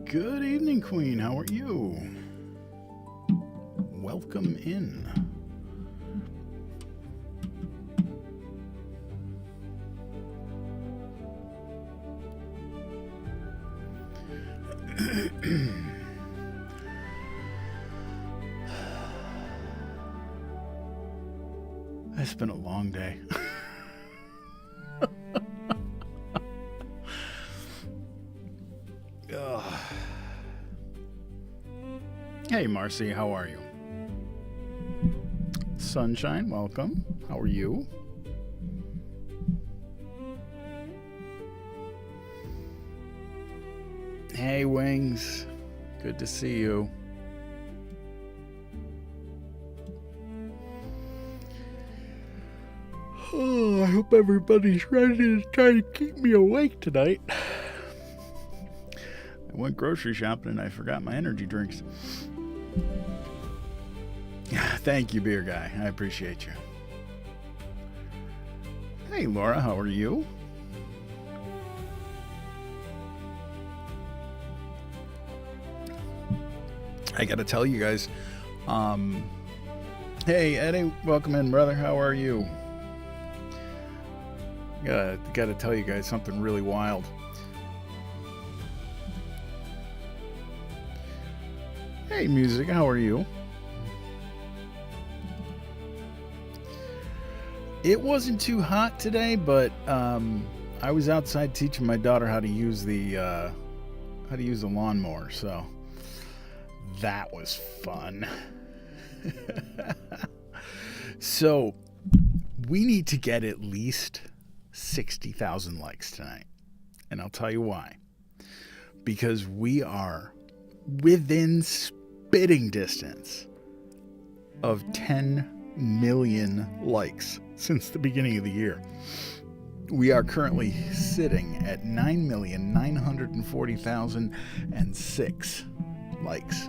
Good evening, Queen. How are you? Welcome in. It's been a long day. Hey, Marcy, how are you? Sunshine, welcome. How are you? Hey, Wings. Good to see you. Oh, I hope everybody's ready to try to keep me awake tonight. I went grocery shopping and I forgot my energy drinks. Thank you, beer guy. I appreciate you. Hey, Laura, how are you? I gotta tell you guys, hey, Eddie, welcome in, brother. How are you? Gotta tell you guys something really wild. Hey, music, how are you? It wasn't too hot today, but I was outside teaching my daughter how to use the lawnmower, so that was fun. So we need to get at least 60,000 likes tonight, and I'll tell you why. Because we are within spitting distance of 10 million likes since the beginning of the year. We are currently sitting at 9,940,006 likes.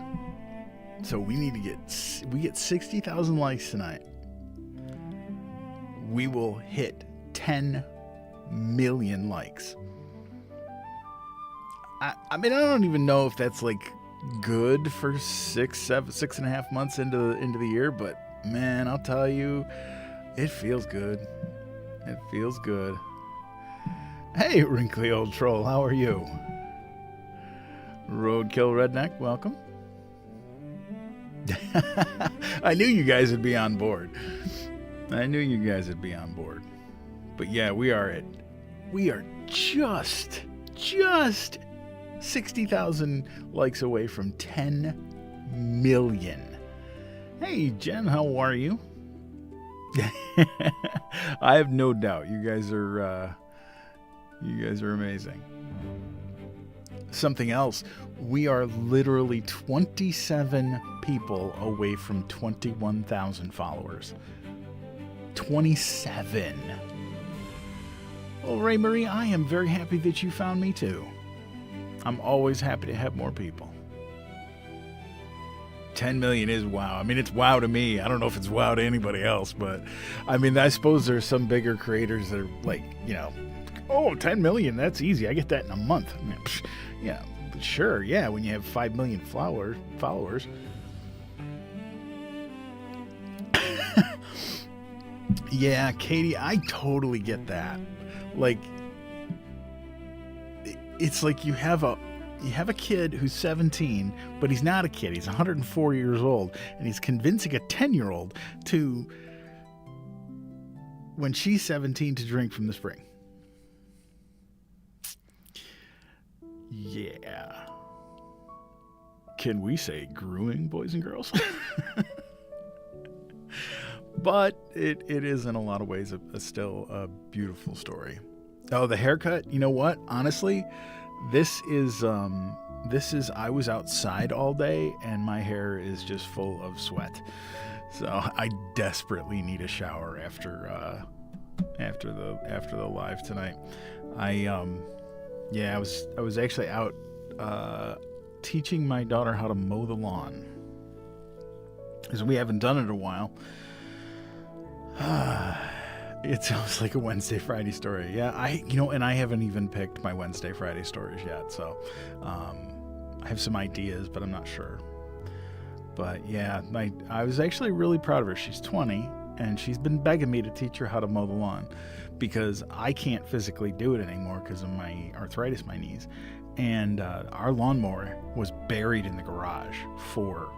So we need to get 60,000 likes tonight. We will hit 10 million likes. I mean, I don't even know if that's like good for 6.5 months into the year, but man, I'll tell you, it feels good. It feels good. Hey, wrinkly old troll, how are you? Roadkill Redneck, welcome. I knew you guys would be on board. But yeah, we are just 60,000 likes away from 10 million. Hey, Jen, how are you? I have no doubt you guys are amazing. Something else, we are literally 27 people away from 21,000 followers. 27. Well, Ray Marie, I am very happy that you found me too. I'm always happy to have more people. 10 million is wow. I mean, it's wow to me. I don't know if it's wow to anybody else, but I mean, I suppose there's some bigger creators that are like, 10 million, that's easy. I get that in a month. I mean, yeah, sure. Yeah, when you have 5 million followers. Yeah, Katie, I totally get that. Like, it's like you have a kid who's 17, but he's not a kid. He's 104 years old, and he's convincing a 10-year-old to, when she's 17, to drink from the spring. Yeah. Can we say grueling, boys and girls? But it is in a lot of ways still a beautiful story. Oh, the haircut, you know what? Honestly, This is I was outside all day and my hair is just full of sweat. So I desperately need a shower after the live tonight. I was actually out teaching my daughter how to mow the lawn, because we haven't done it in a while. It sounds like a Wednesday, Friday story. Yeah, and I haven't even picked my Wednesday, Friday stories yet. So, I have some ideas, but I'm not sure. But yeah, I was actually really proud of her. She's 20, and she's been begging me to teach her how to mow the lawn because I can't physically do it anymore because of my arthritis in my knees. And our lawnmower was buried in the garage for,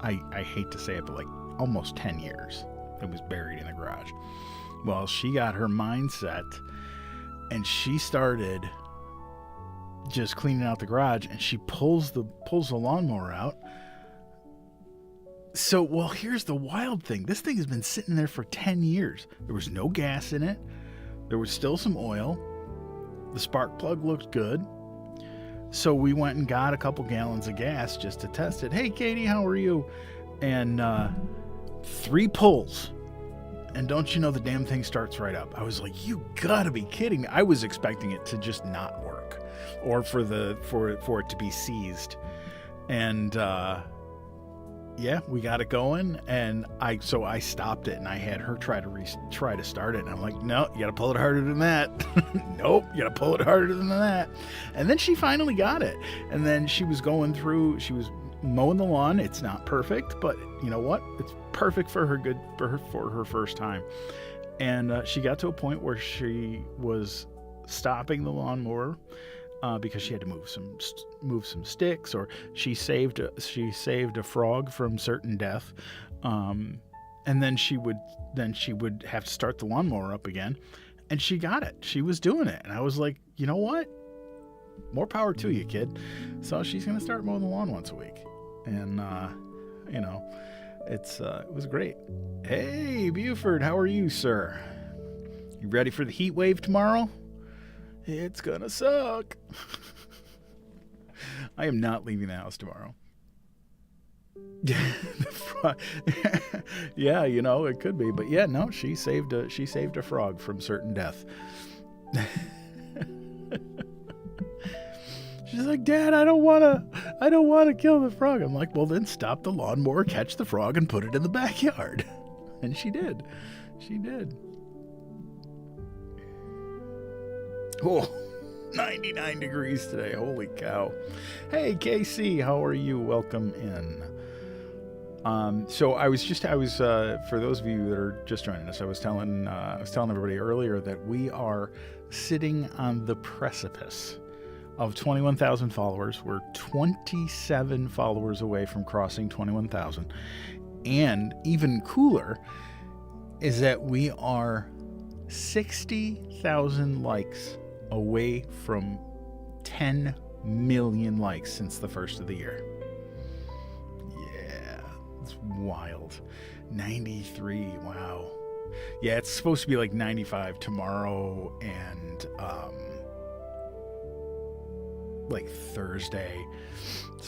I hate to say it, but like almost 10 years. It was buried in the garage. Well, she got her mind set, and she started just cleaning out the garage, and she pulls the lawnmower out. So, well, here's the wild thing. This thing has been sitting there for 10 years. There was no gas in it. There was still some oil. The spark plug looked good. So we went and got a couple gallons of gas just to test it. Hey, Katie, how are you? And 3 pulls. And don't you know, the damn thing starts right up. I was like, you gotta be kidding me. I was expecting it to just not work, or for it to be seized. And yeah, we got it going, and I stopped it, and I had her try to start it, and I'm like, no, you gotta pull it harder than that. Nope, you gotta pull it harder than that. And then she finally got it, and then she was mowing the lawn. It's not perfect, but you know what? It's perfect for her first time. And she got to a point where she was stopping the lawnmower because she had to move some sticks, or she saved a frog from certain death, and then she would have to start the lawnmower up again, and she got it. She was doing it, and I was like, you know what? More power to you, kid. So she's gonna start mowing the lawn once a week, and it was great. Hey, Buford, how are you, sir? You ready for the heat wave tomorrow? It's gonna suck. I am not leaving the house tomorrow. Yeah, it could be, but yeah, no, she saved a frog from certain death. She's like, Dad, I don't want to kill the frog. I'm like, well, then stop the lawnmower, catch the frog, and put it in the backyard. And she did. Oh, 99 degrees today. Holy cow. Hey, KC, how are you? Welcome in. So I was for those of you that are just joining us, I was telling everybody earlier that we are sitting on the precipice of 21,000 followers. We're 27 followers away from crossing 21,000. And even cooler is that we are 60,000 likes away from 10 million likes since the first of the year. Yeah, it's wild. 93, wow. Yeah, it's supposed to be like 95 tomorrow and like Thursday,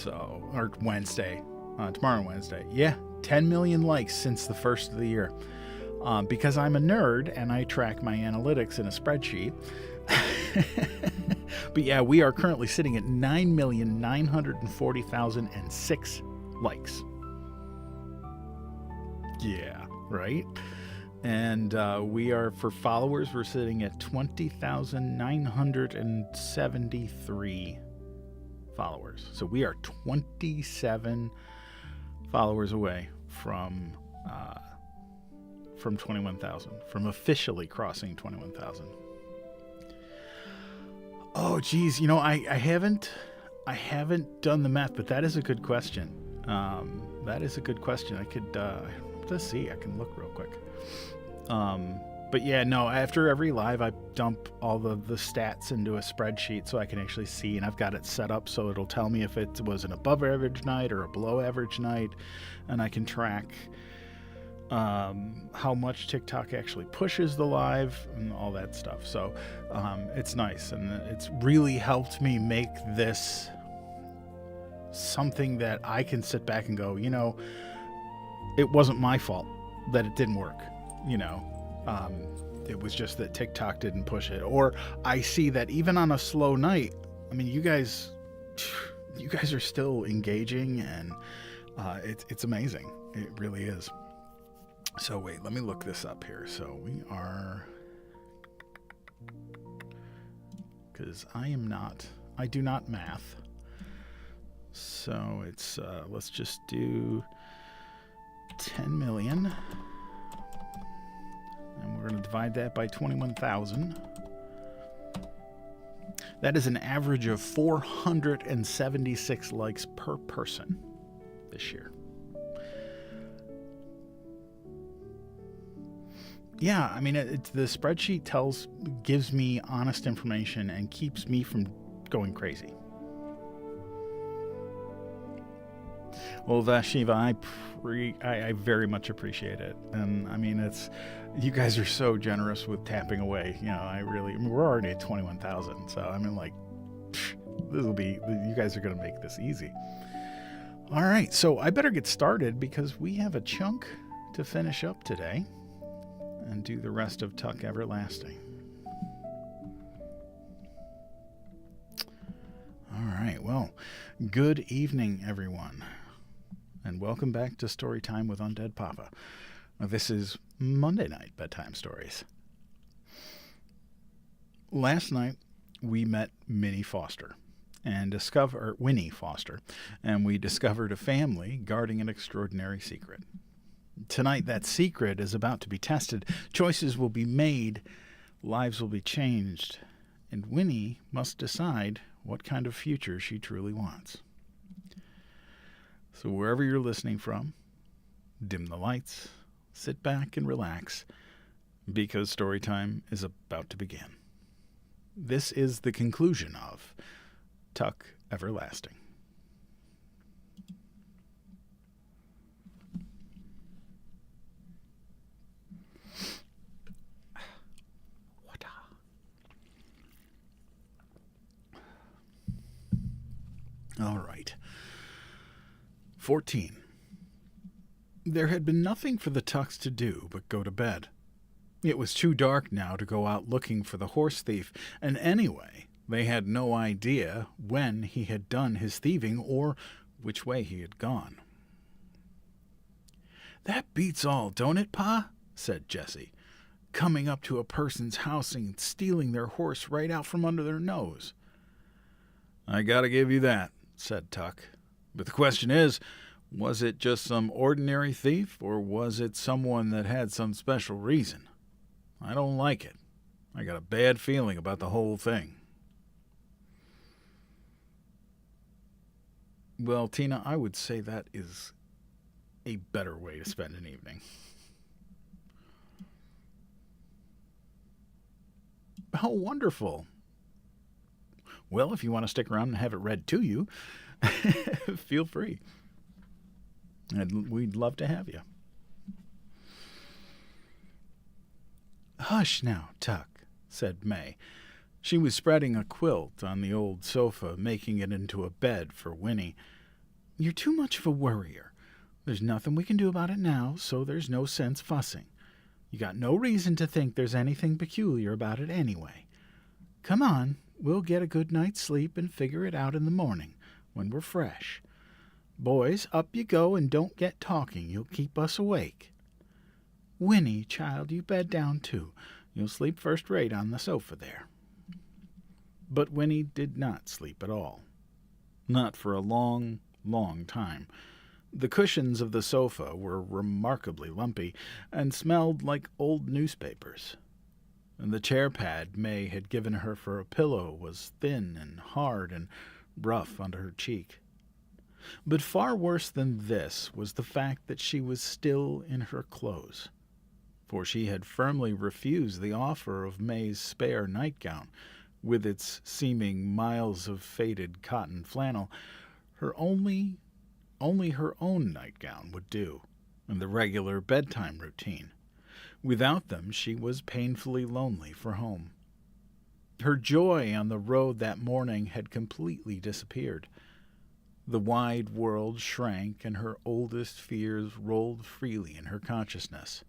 or Wednesday, tomorrow and Wednesday. Yeah, 10 million likes since the first of the year. Because I'm a nerd and I track my analytics in a spreadsheet. But yeah, we are currently sitting at 9,940,006 likes. Yeah, right? And we are, for followers, we're sitting at 20,973 followers. So we are 27 followers away from 21,000, from officially crossing 21,000. Oh, geez. I haven't done the math, but that is a good question. That is a good question. I could, let's see, I can look real quick. But yeah, no, after every live, I dump all the stats into a spreadsheet so I can actually see, and I've got it set up so it'll tell me if it was an above average night or a below average night, and I can track how much TikTok actually pushes the live and all that stuff. So it's nice, and it's really helped me make this something that I can sit back and go, it wasn't my fault that it didn't work. It was just that TikTok didn't push it. Or I see that even on a slow night, I mean, you guys are still engaging, and it's amazing. It really is. So wait, let me look this up here. So we are, because I do not math. So it's, let's just do 10 million. And we're going to divide that by 21,000. That is an average of 476 likes per person this year. Yeah, I mean, the spreadsheet gives me honest information and keeps me from going crazy. Well, Vashiva, I very much appreciate it. And I mean, you guys are so generous with tapping away. You know, we're already at 21,000. So I mean, like, you guys are going to make this easy. All right. So I better get started because we have a chunk to finish up today and do the rest of Tuck Everlasting. All right. Well, good evening, everyone. And welcome back to Storytime with UndeadPapa. This is Monday Night Bedtime Stories. Last night, we met Winnie Foster, and we discovered a family guarding an extraordinary secret. Tonight, that secret is about to be tested. Choices will be made, lives will be changed, and Winnie must decide what kind of future she truly wants. So wherever you're listening from, dim the lights, sit back and relax, because Storytime is about to begin. This is the conclusion of Tuck Everlasting. All right. 14. There had been nothing for the Tucks to do but go to bed. It was too dark now to go out looking for the horse thief, and anyway, they had no idea when he had done his thieving or which way he had gone. "That beats all, don't it, Pa?" said Jessie, "coming up to a person's house and stealing their horse right out from under their nose." "I gotta give you that," said Tuck. "But the question is, was it just some ordinary thief, or was it someone that had some special reason? I don't like it. I got a bad feeling about the whole thing." Well, Tina, I would say that is a better way to spend an evening. How wonderful. Well, if you want to stick around and have it read to you, feel free. We'd love to have you. "Hush now, Tuck," said May. She was spreading a quilt on the old sofa, making it into a bed for Winnie. "You're too much of a worrier. There's nothing we can do about it now, so there's no sense fussing. You got no reason to think there's anything peculiar about it anyway. Come on, we'll get a good night's sleep and figure it out in the morning, when we're fresh. Boys, up you go and don't get talking. You'll keep us awake. Winnie, child, you bed down too. You'll sleep first rate on the sofa there." But Winnie did not sleep at all. Not for a long, long time. The cushions of the sofa were remarkably lumpy and smelled like old newspapers. And the chair pad May had given her for a pillow was thin and hard and rough under her cheek. But far worse than this was the fact that she was still in her clothes, for she had firmly refused the offer of May's spare nightgown, with its seeming miles of faded cotton flannel. Only her own nightgown would do, and the regular bedtime routine. Without them, she was painfully lonely for home. Her joy on the road that morning had completely disappeared. The wide world shrank, and her oldest fears rolled freely in her consciousness.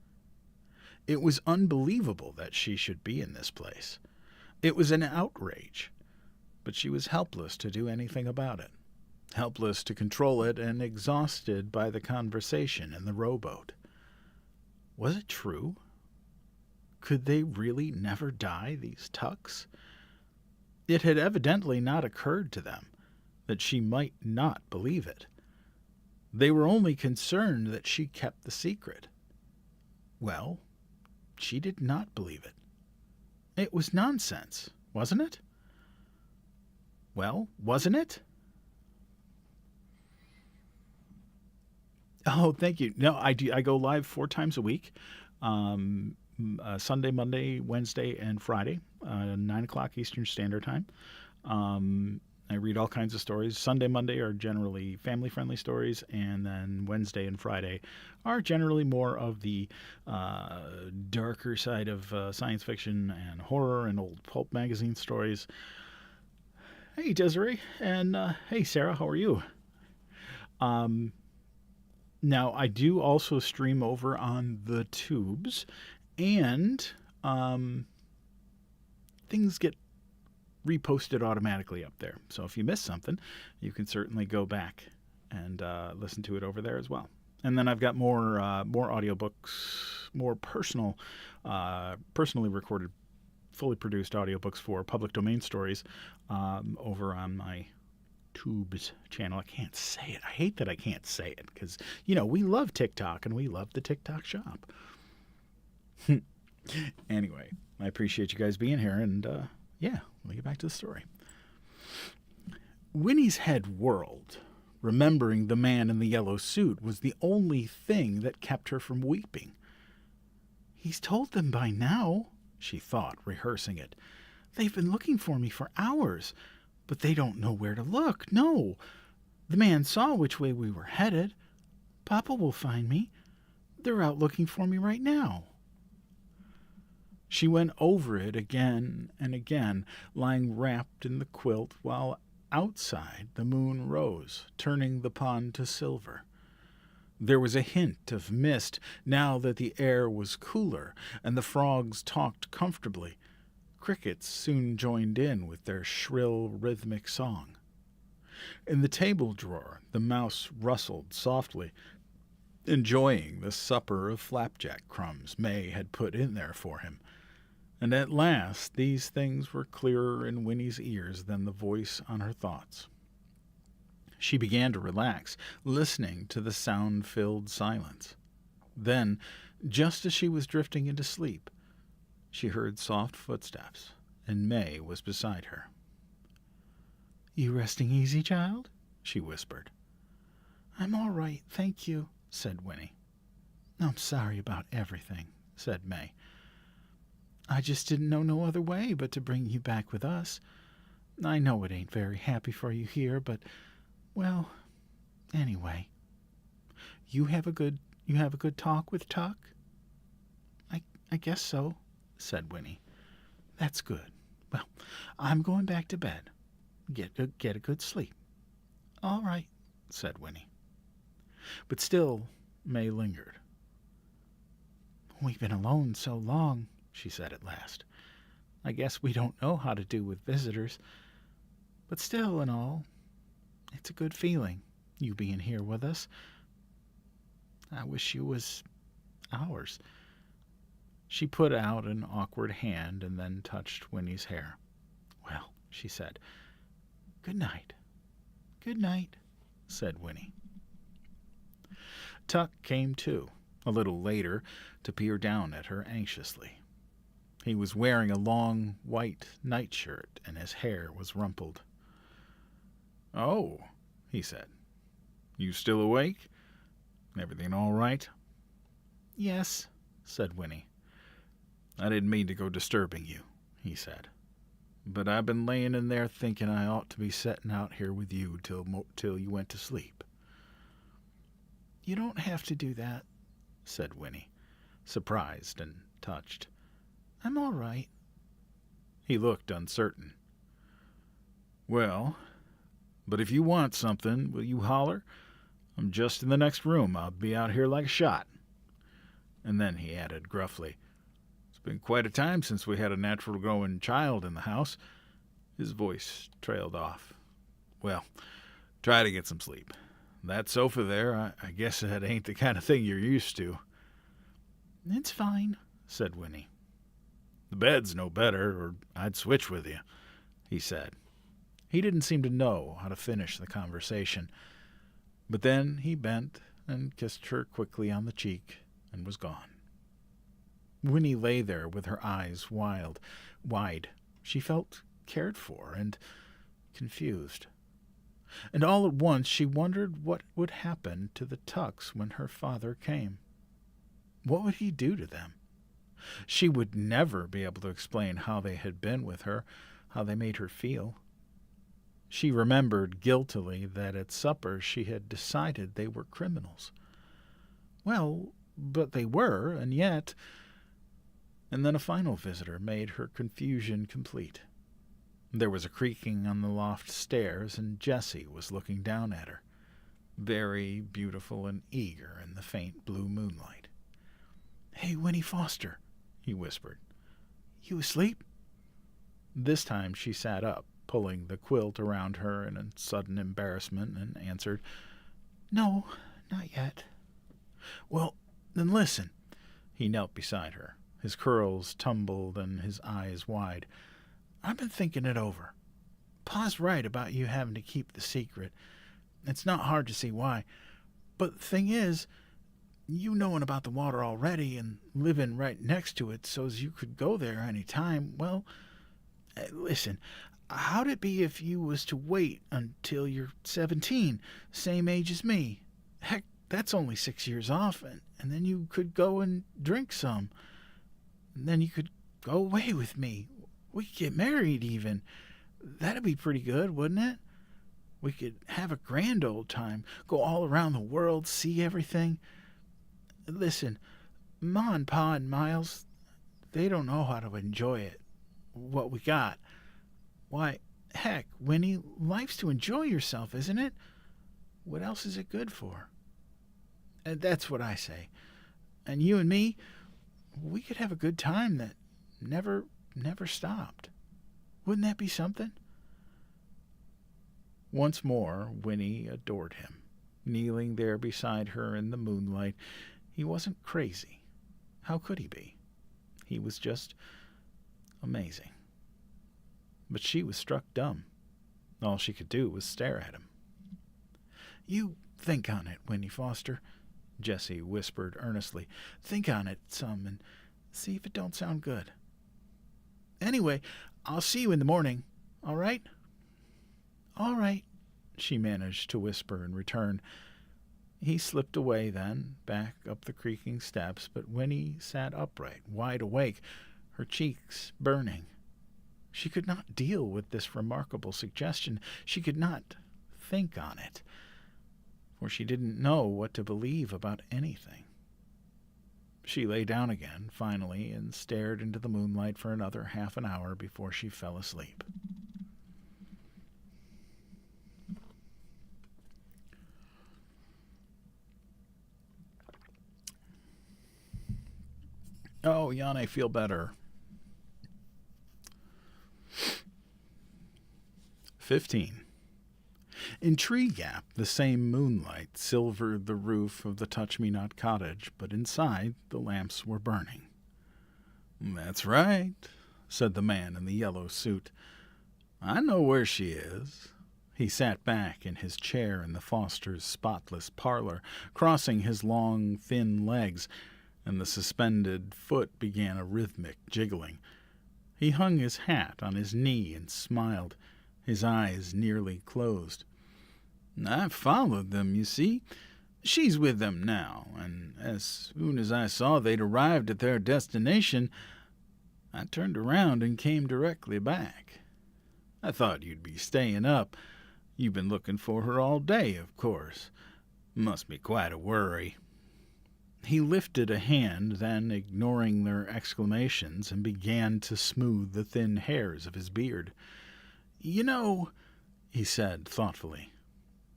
It was unbelievable that she should be in this place. It was an outrage, but she was helpless to do anything about it, helpless to control it, and exhausted by the conversation in the rowboat. Was it true? Could they really never die, these Tucks? It had evidently not occurred to them. that she might not believe it. They were only concerned that she kept the secret. Well, she did not believe it. It was nonsense, wasn't it? Well, wasn't it? Oh, thank you. No, I do. I go live 4 times a week. Sunday, Monday, Wednesday, and Friday, 9 o'clock Eastern Standard Time. I read all kinds of stories. Sunday, Monday are generally family-friendly stories, and then Wednesday and Friday are generally more of the darker side of science fiction and horror and old pulp magazine stories. Hey, Desiree, and hey, Sarah, how are you? Now, I do also stream over on the tubes, and things get reposted automatically up there. So if you miss something, you can certainly go back and listen to it over there as well. And then I've got more audiobooks, more personally recorded, fully produced audiobooks for public domain stories over on my Tubes channel. I can't say it. I hate that I can't say it because, we love TikTok and we love the TikTok shop. Anyway, I appreciate you guys being here, and let me get back to the story. Winnie's head whirled. Remembering the man in the yellow suit was the only thing that kept her from weeping. He's told them by now, she thought, rehearsing it. They've been looking for me for hours, but they don't know where to look. No, the man saw which way we were headed. Papa will find me. They're out looking for me right now. She went over it again and again, lying wrapped in the quilt, while outside the moon rose, turning the pond to silver. There was a hint of mist now that the air was cooler and the frogs talked comfortably. Crickets soon joined in with their shrill, rhythmic song. In the table drawer, the mouse rustled softly, enjoying the supper of flapjack crumbs May had put in there for him. And at last these things were clearer in Winnie's ears than the voice on her thoughts. She began to relax, listening to the sound-filled silence. Then, just as she was drifting into sleep, she heard soft footsteps, and May was beside her. "You resting easy, child?" she whispered. "I'm all right, thank you," said Winnie. "I'm sorry about everything," said May. "I just didn't know no other way but to bring you back with us. I know it ain't very happy for you here, but, well, anyway. You have a good talk with Tuck?" I guess so," said Winnie. "That's good. Well, I'm going back to bed. Get a good sleep." "All right," said Winnie. But still May lingered. "We've been alone so long," she said at last. "I guess we don't know how to do with visitors. But still and all, it's a good feeling, you being here with us. I wish you was ours." She put out an awkward hand and then touched Winnie's hair. "Well," she said, "good night." "Good night," said Winnie. Tuck came too, a little later, to peer down at her anxiously. He was wearing a long white nightshirt, and his hair was rumpled. "Oh," he said. "You still awake? Everything all right?" "Yes," said Winnie. "I didn't mean to go disturbing you," he said. "But I've been laying in there thinking I ought to be setting out here with you till you went to sleep." "You don't have to do that," said Winnie, surprised and touched. "I'm all right." He looked uncertain. "Well, but if you want something, will you holler? I'm just in the next room. I'll be out here like a shot." And then he added gruffly, "It's been quite a time since we had a natural-growing child in the house." His voice trailed off. "Well, try to get some sleep. That sofa there, I guess that ain't the kind of thing you're used to." "It's fine," said Winnie. "The bed's no better, or I'd switch with you," he said. He didn't seem to know how to finish the conversation. But then he bent and kissed her quickly on the cheek and was gone. Winnie lay there with her eyes wide. She felt cared for and confused. And all at once she wondered what would happen to the Tucks when her father came. What would he do to them? She would never be able to explain how they had been with her, how they made her feel. She remembered guiltily that at supper she had decided they were criminals. Well, but they were, and yet... And then a final visitor made her confusion complete. There was a creaking on the loft stairs, and Jessie was looking down at her, very beautiful and eager in the faint blue moonlight. "Hey, Winnie Foster," he whispered. "You asleep?" This time she sat up, pulling the quilt around her in a sudden embarrassment, and answered, "No, not yet." "Well, then listen." He knelt beside her, his curls tumbled and his eyes wide. "I've been thinking it over. Pa's right about you having to keep the secret. It's not hard to see why. But the thing is, you knowing about the water already and living right next to it so's you could go there any time, well, listen, how'd it be if you was to wait until you're 17, same age as me? Heck, that's only 6 years off, and then you could go and drink some. And then you could go away with me. We could get married even. That'd be pretty good, wouldn't it? We could have a grand old time, go all around the world, see everything. Listen, Ma and Pa and Miles, they don't know how to enjoy it, what we got. Why, heck, Winnie, life's to enjoy yourself, isn't it? What else is it good for? And that's what I say. And you and me, we could have a good time that never stopped. Wouldn't that be something?" Once more, Winnie adored him, kneeling there beside her in the moonlight. He wasn't crazy. How could he be? He was just amazing. But she was struck dumb. All she could do was stare at him. "You think on it, Winnie Foster," Jessie whispered earnestly. "Think on it some and see if it don't sound good. Anyway, I'll see you in the morning, all right?" "All right," she managed to whisper in return. He slipped away then, back up the creaking steps, but Winnie sat upright, wide awake, her cheeks burning. She could not deal with this remarkable suggestion. She could not think on it, for she didn't know what to believe about anything. She lay down again, finally, and stared into the moonlight for another half an hour before she fell asleep. "Oh, Jan, I feel better." 15. In Tree Gap, the same moonlight silvered the roof of the Touch-Me-Not cottage, but inside the lamps were burning. "That's right," said the man in the yellow suit. "I know where she is." He sat back in his chair in the Fosters' spotless parlor, crossing his long, thin legs, and the suspended foot began a rhythmic jiggling. He hung his hat on his knee and smiled, his eyes nearly closed. "I followed them, you see. She's with them now, and as soon as I saw they'd arrived at their destination, I turned around and came directly back. I thought you'd be staying up. You've been looking for her all day, of course. Must be quite a worry." He lifted a hand, then, ignoring their exclamations, and began to smooth the thin hairs of his beard. "You know," he said thoughtfully,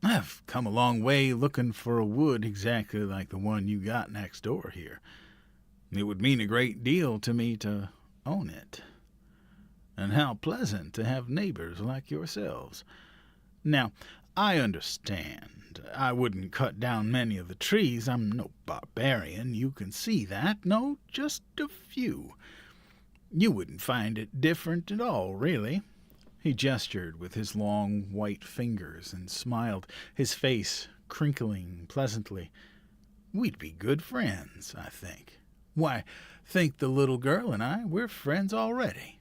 "I've come a long way looking for a wood exactly like the one you got next door here. It would mean a great deal to me to own it. And how pleasant to have neighbors like yourselves. Now, I understand. I wouldn't cut down many of the trees. I'm no barbarian, you can see that. No, just a few. You wouldn't find it different at all, really. He gestured with his long white fingers and smiled, his face crinkling pleasantly. "We'd be good friends, I think. Why, think the little girl and we're friends already.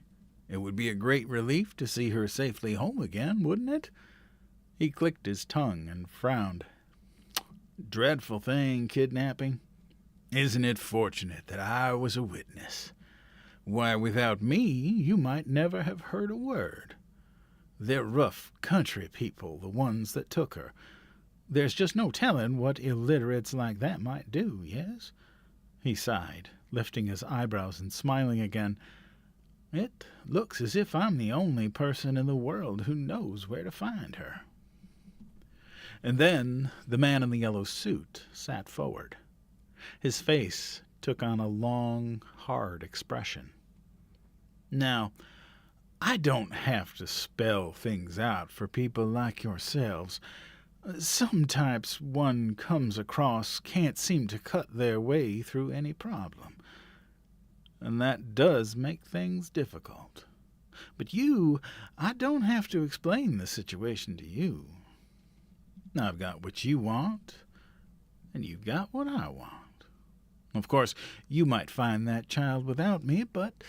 It would be a great relief to see her safely home again, wouldn't it?" He clicked his tongue and frowned. "Dreadful thing, kidnapping. Isn't it fortunate that I was a witness? Why, without me, you might never have heard a word. They're rough country people, the ones that took her. There's just no telling what illiterates like that might do, yes?" He sighed, lifting his eyebrows and smiling again. "It looks as if I'm the only person in the world who knows where to find her." And then the man in the yellow suit sat forward. His face took on a long, hard expression. "Now, I don't have to spell things out for people like yourselves. Some types one comes across can't seem to cut their way through any problem. And that does make things difficult. But I don't have to explain the situation to you. I've got what you want, and you've got what I want. Of course, you might find that child without me, but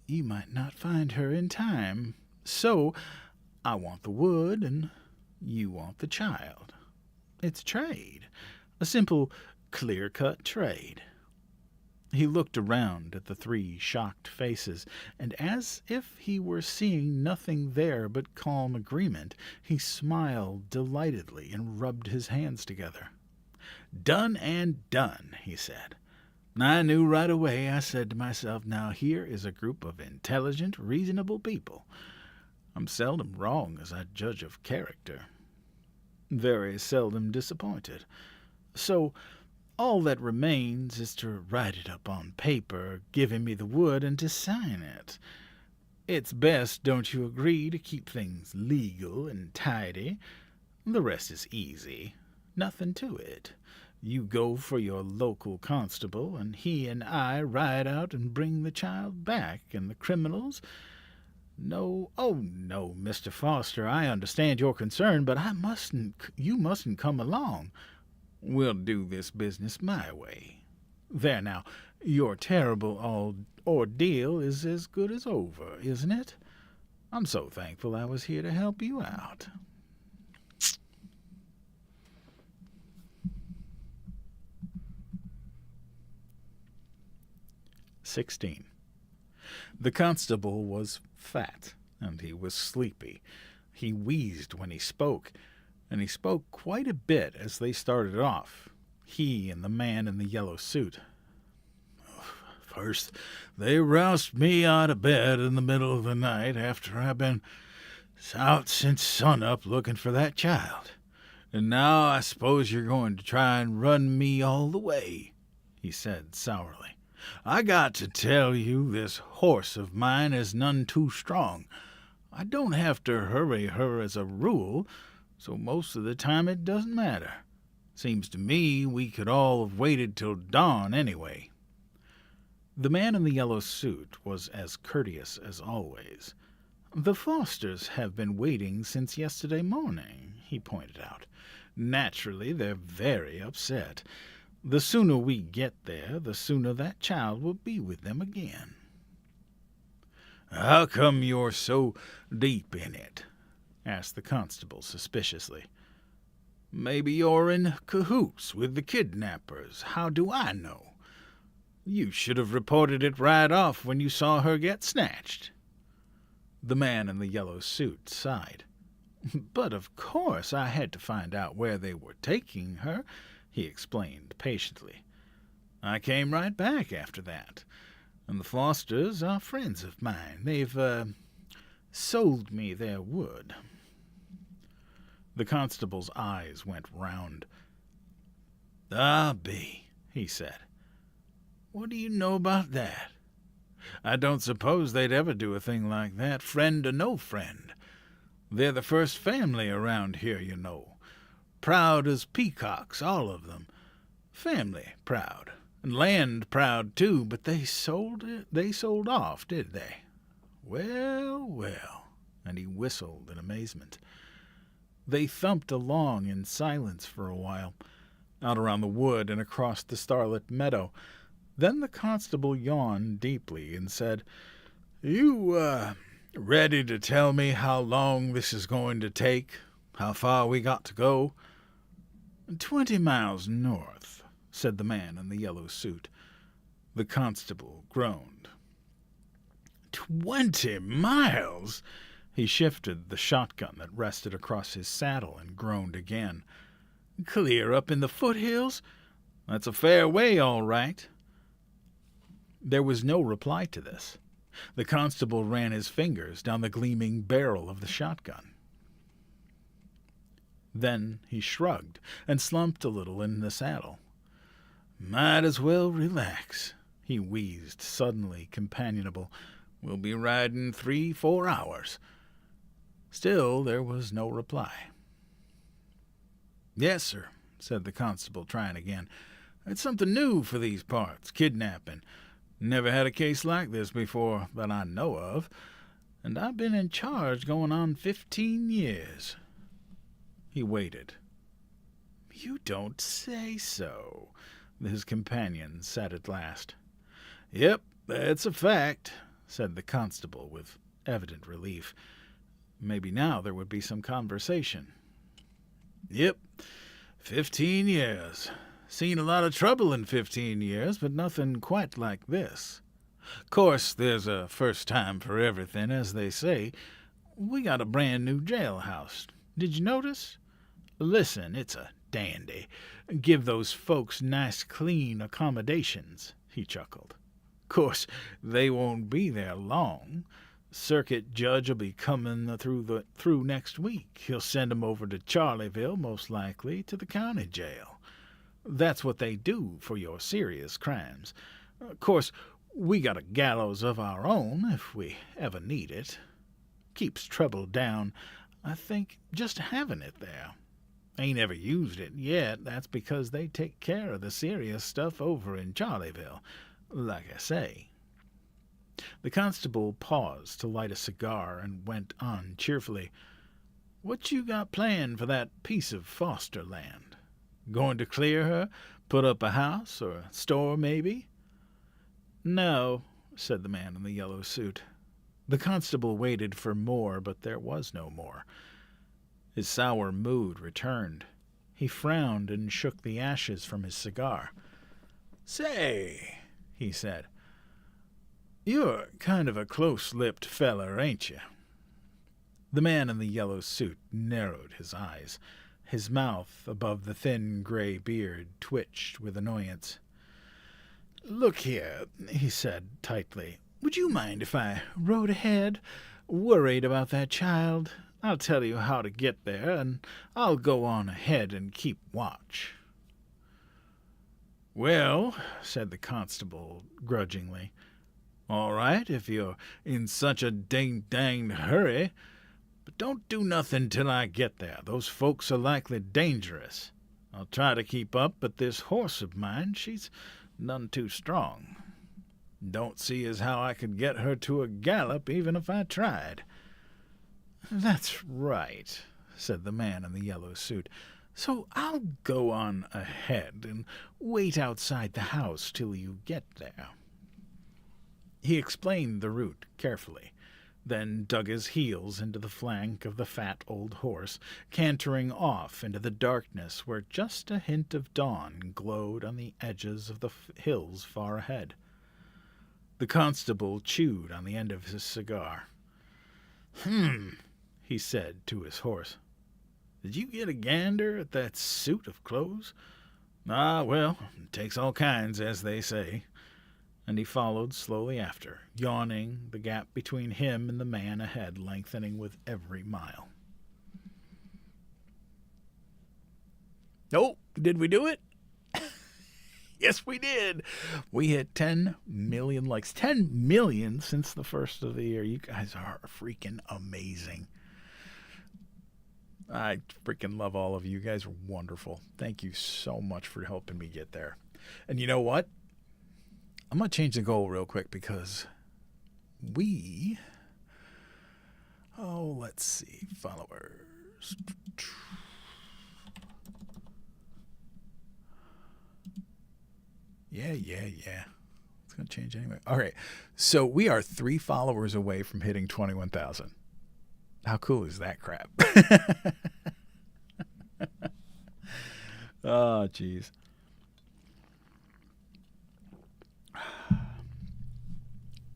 you might not find her in time. So, I want the wood, and you want the child. It's trade. A simple, clear-cut trade." He looked around at the three shocked faces, and as if he were seeing nothing there but calm agreement, he smiled delightedly and rubbed his hands together. "Done and done," he said. "I knew right away. I said to myself, now here is a group of intelligent, reasonable people. I'm seldom wrong as I judge of character. Very seldom disappointed. So all that remains is to write it up on paper, giving me the wood, and to sign it. It's best, don't you agree, to keep things legal and tidy? The rest is easy. Nothing to it. You go for your local constable, and he and I ride out and bring the child back, and the criminals— No, oh no, Mr. Foster, I understand your concern, but you mustn't come along. We'll do this business my way. There now, your terrible ordeal is as good as over, isn't it? I'm so thankful I was here to help you out." "16. The constable was fat, and he was sleepy. He wheezed when he spoke, and he spoke quite a bit as they started off, he and the man in the yellow suit. "First, they roused me out of bed in the middle of the night after I've been out since sunup looking for that child. And now I suppose you're going to try and run me all the way," he said sourly. "I got to tell you, this horse of mine is none too strong. I don't have to hurry her as a rule, so most of the time it doesn't matter. Seems to me we could all have waited till dawn anyway." The man in the yellow suit was as courteous as always. "The Fosters have been waiting since yesterday morning," he pointed out. "Naturally, they're very upset. The sooner we get there, the sooner that child will be with them again." "How come you're so deep in it?" asked the constable suspiciously. "Maybe you're in cahoots with the kidnappers. How do I know? You should have reported it right off when you saw her get snatched." The man in the yellow suit sighed. "But of course I had to find out where they were taking her," he explained patiently. "I came right back after that. And the Fosters are friends of mine. They've sold me their wood." The constable's eyes went round. "Ah, be," he said. "What do you know about that? I don't suppose they'd ever do a thing like that, friend or no friend. They're the first family around here, you know. Proud as peacocks, all of them. Family proud, and land proud too, but they sold off, did they? Well, well." and he whistled in amazement. They thumped along in silence for a while, out around the wood and across the starlit meadow. Then the constable yawned deeply and said, "You, ready to tell me how long this is going to take? How far we got to go?" 20 miles north," said the man in the yellow suit. The constable groaned. 20 miles? He shifted the shotgun that rested across his saddle and groaned again. "Clear up in the foothills? That's a fair way, all right." There was no reply to this. The constable ran his fingers down the gleaming barrel of the shotgun. Then he shrugged and slumped a little in the saddle. "Might as well relax," he wheezed, suddenly companionable. "We'll be riding 3-4 hours." Still there was no reply. "Yes, sir," said the constable, trying again. "It's something new for these parts, kidnapping. Never had a case like this before that I know of, and I've been in charge going on 15 years. He waited. "You don't say so," his companion said at last. "Yep, that's a fact," said the constable with evident relief. Maybe now there would be some conversation. "Yep, 15 years. Seen a lot of trouble in 15 years, but nothing quite like this. Course, there's a first time for everything, as they say. We got a brand new jailhouse. Did you notice? Listen, it's a dandy. Give those folks nice, clean accommodations," he chuckled. "Course, they won't be there long. Circuit judge'll be comin' through next week. He'll send 'em over to Charleyville, most likely, to the county jail. That's what they do for your serious crimes. Course, we got a gallows of our own, if we ever need it. Keeps trouble down, I think, just having it there. Ain't ever used it yet. That's because they take care of the serious stuff over in Charleyville, like I say." The constable paused to light a cigar and went on cheerfully. "What you got planned for that piece of foster land? Going to clear her, put up a house or a store, maybe?" "No," said the man in the yellow suit. The constable waited for more, but there was no more. His sour mood returned. He frowned and shook the ashes from his cigar. "Say," he said, "you're kind of a close-lipped feller, ain't you?" The man in the yellow suit narrowed his eyes. His mouth, above the thin gray beard, twitched with annoyance. "Look here," he said tightly, "would you mind if I rode ahead? Worried about that child. I'll tell you how to get there, and I'll go on ahead and keep watch." "Well," said the constable grudgingly, "all right, if you're in such a danged hurry. But don't do nothing till I get there. Those folks are likely dangerous. I'll try to keep up, but this horse of mine, she's none too strong. Don't see as how I could get her to a gallop even if I tried." "That's right," said the man in the yellow suit. "So I'll go on ahead and wait outside the house till you get there." He explained the route carefully, then dug his heels into the flank of the fat old horse, cantering off into the darkness where just a hint of dawn glowed on the edges of the hills far ahead. The constable chewed on the end of his cigar. He said to his horse. "Did you get a gander at that suit of clothes? Ah, well, it takes all kinds, as they say." And he followed slowly after, yawning, the gap between him and the man ahead lengthening with every mile. "Oh, did we do it?" Yes, we did. We hit 10 million likes. 10 million since the first of the year. You guys are freaking amazing. I freaking love all of you. You guys are wonderful. Thank you so much for helping me get there. And you know what? I'm going to change the goal real quick because Oh, let's see. Followers. Yeah. It's going to change anyway. All right. So we are 3 followers away from hitting 21,000. How cool is that crap? Oh, jeez.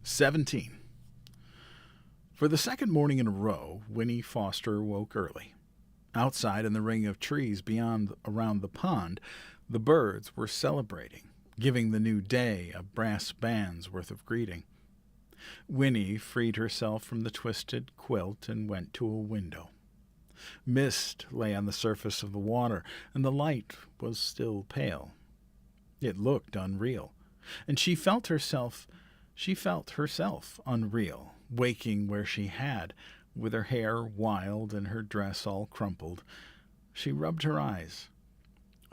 17. For the second morning in a row, Winnie Foster woke early. Outside in the ring of trees beyond around the pond, the birds were celebrating, giving the new day a brass band's worth of greeting. Winnie freed herself from the twisted quilt and went to a window. Mist lay on the surface of the water, and the light was still pale. It looked unreal, and she felt herself unreal, waking where she had, with her hair wild and her dress all crumpled. She rubbed her eyes.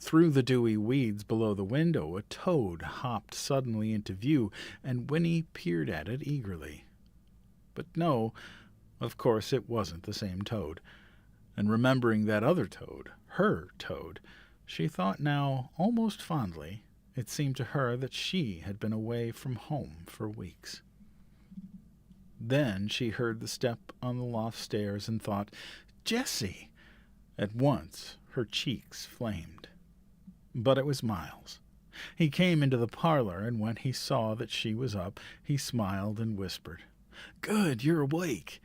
Through the dewy weeds below the window, a toad hopped suddenly into view, and Winnie peered at it eagerly. But no, of course it wasn't the same toad. And remembering that other toad, her toad, she thought now, almost fondly, it seemed to her that she had been away from home for weeks. Then she heard the step on the loft stairs and thought, "Jessie!" At once her cheeks flamed. But it was Miles. He came into the parlor, and when he saw that she was up, he smiled and whispered, "Good, you're awake.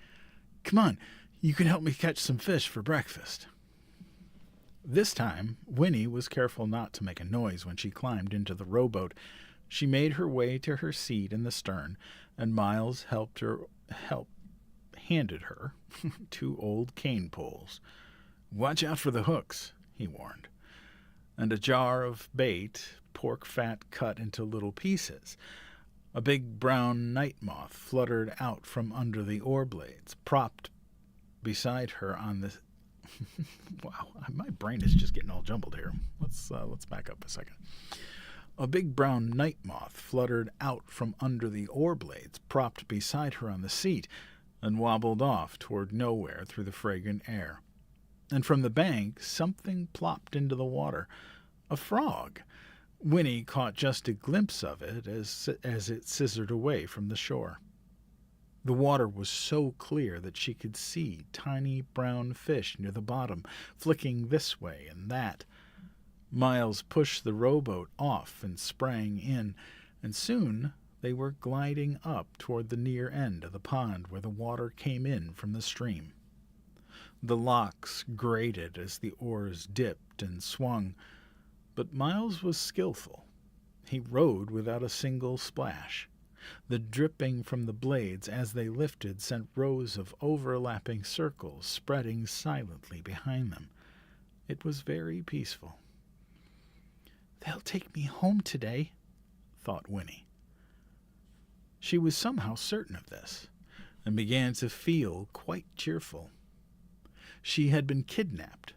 Come on, you can help me catch some fish for breakfast." This time, Winnie was careful not to make a noise when she climbed into the rowboat. She made her way to her seat in the stern, and Miles handed her 2 old cane poles. "Watch out for the hooks," he warned, and a jar of bait, pork fat cut into little pieces. A big brown night moth fluttered out from under the oar blades, propped beside her on the... Wow, my brain is just getting all jumbled here. Let's back up a second. A big brown night moth fluttered out from under the oar blades, propped beside her on the seat, and wobbled off toward nowhere through the fragrant air. And from the bank, something plopped into the water. A frog. Winnie caught just a glimpse of it as it scissored away from the shore. The water was so clear that she could see tiny brown fish near the bottom, flicking this way and that. Miles pushed the rowboat off and sprang in, and soon they were gliding up toward the near end of the pond where the water came in from the stream. The locks grated as the oars dipped and swung, but Miles was skillful. He rowed without a single splash. The dripping from the blades as they lifted sent rows of overlapping circles spreading silently behind them. It was very peaceful. "They'll take me home today," thought Winnie. She was somehow certain of this, and began to feel quite cheerful. She had been kidnapped,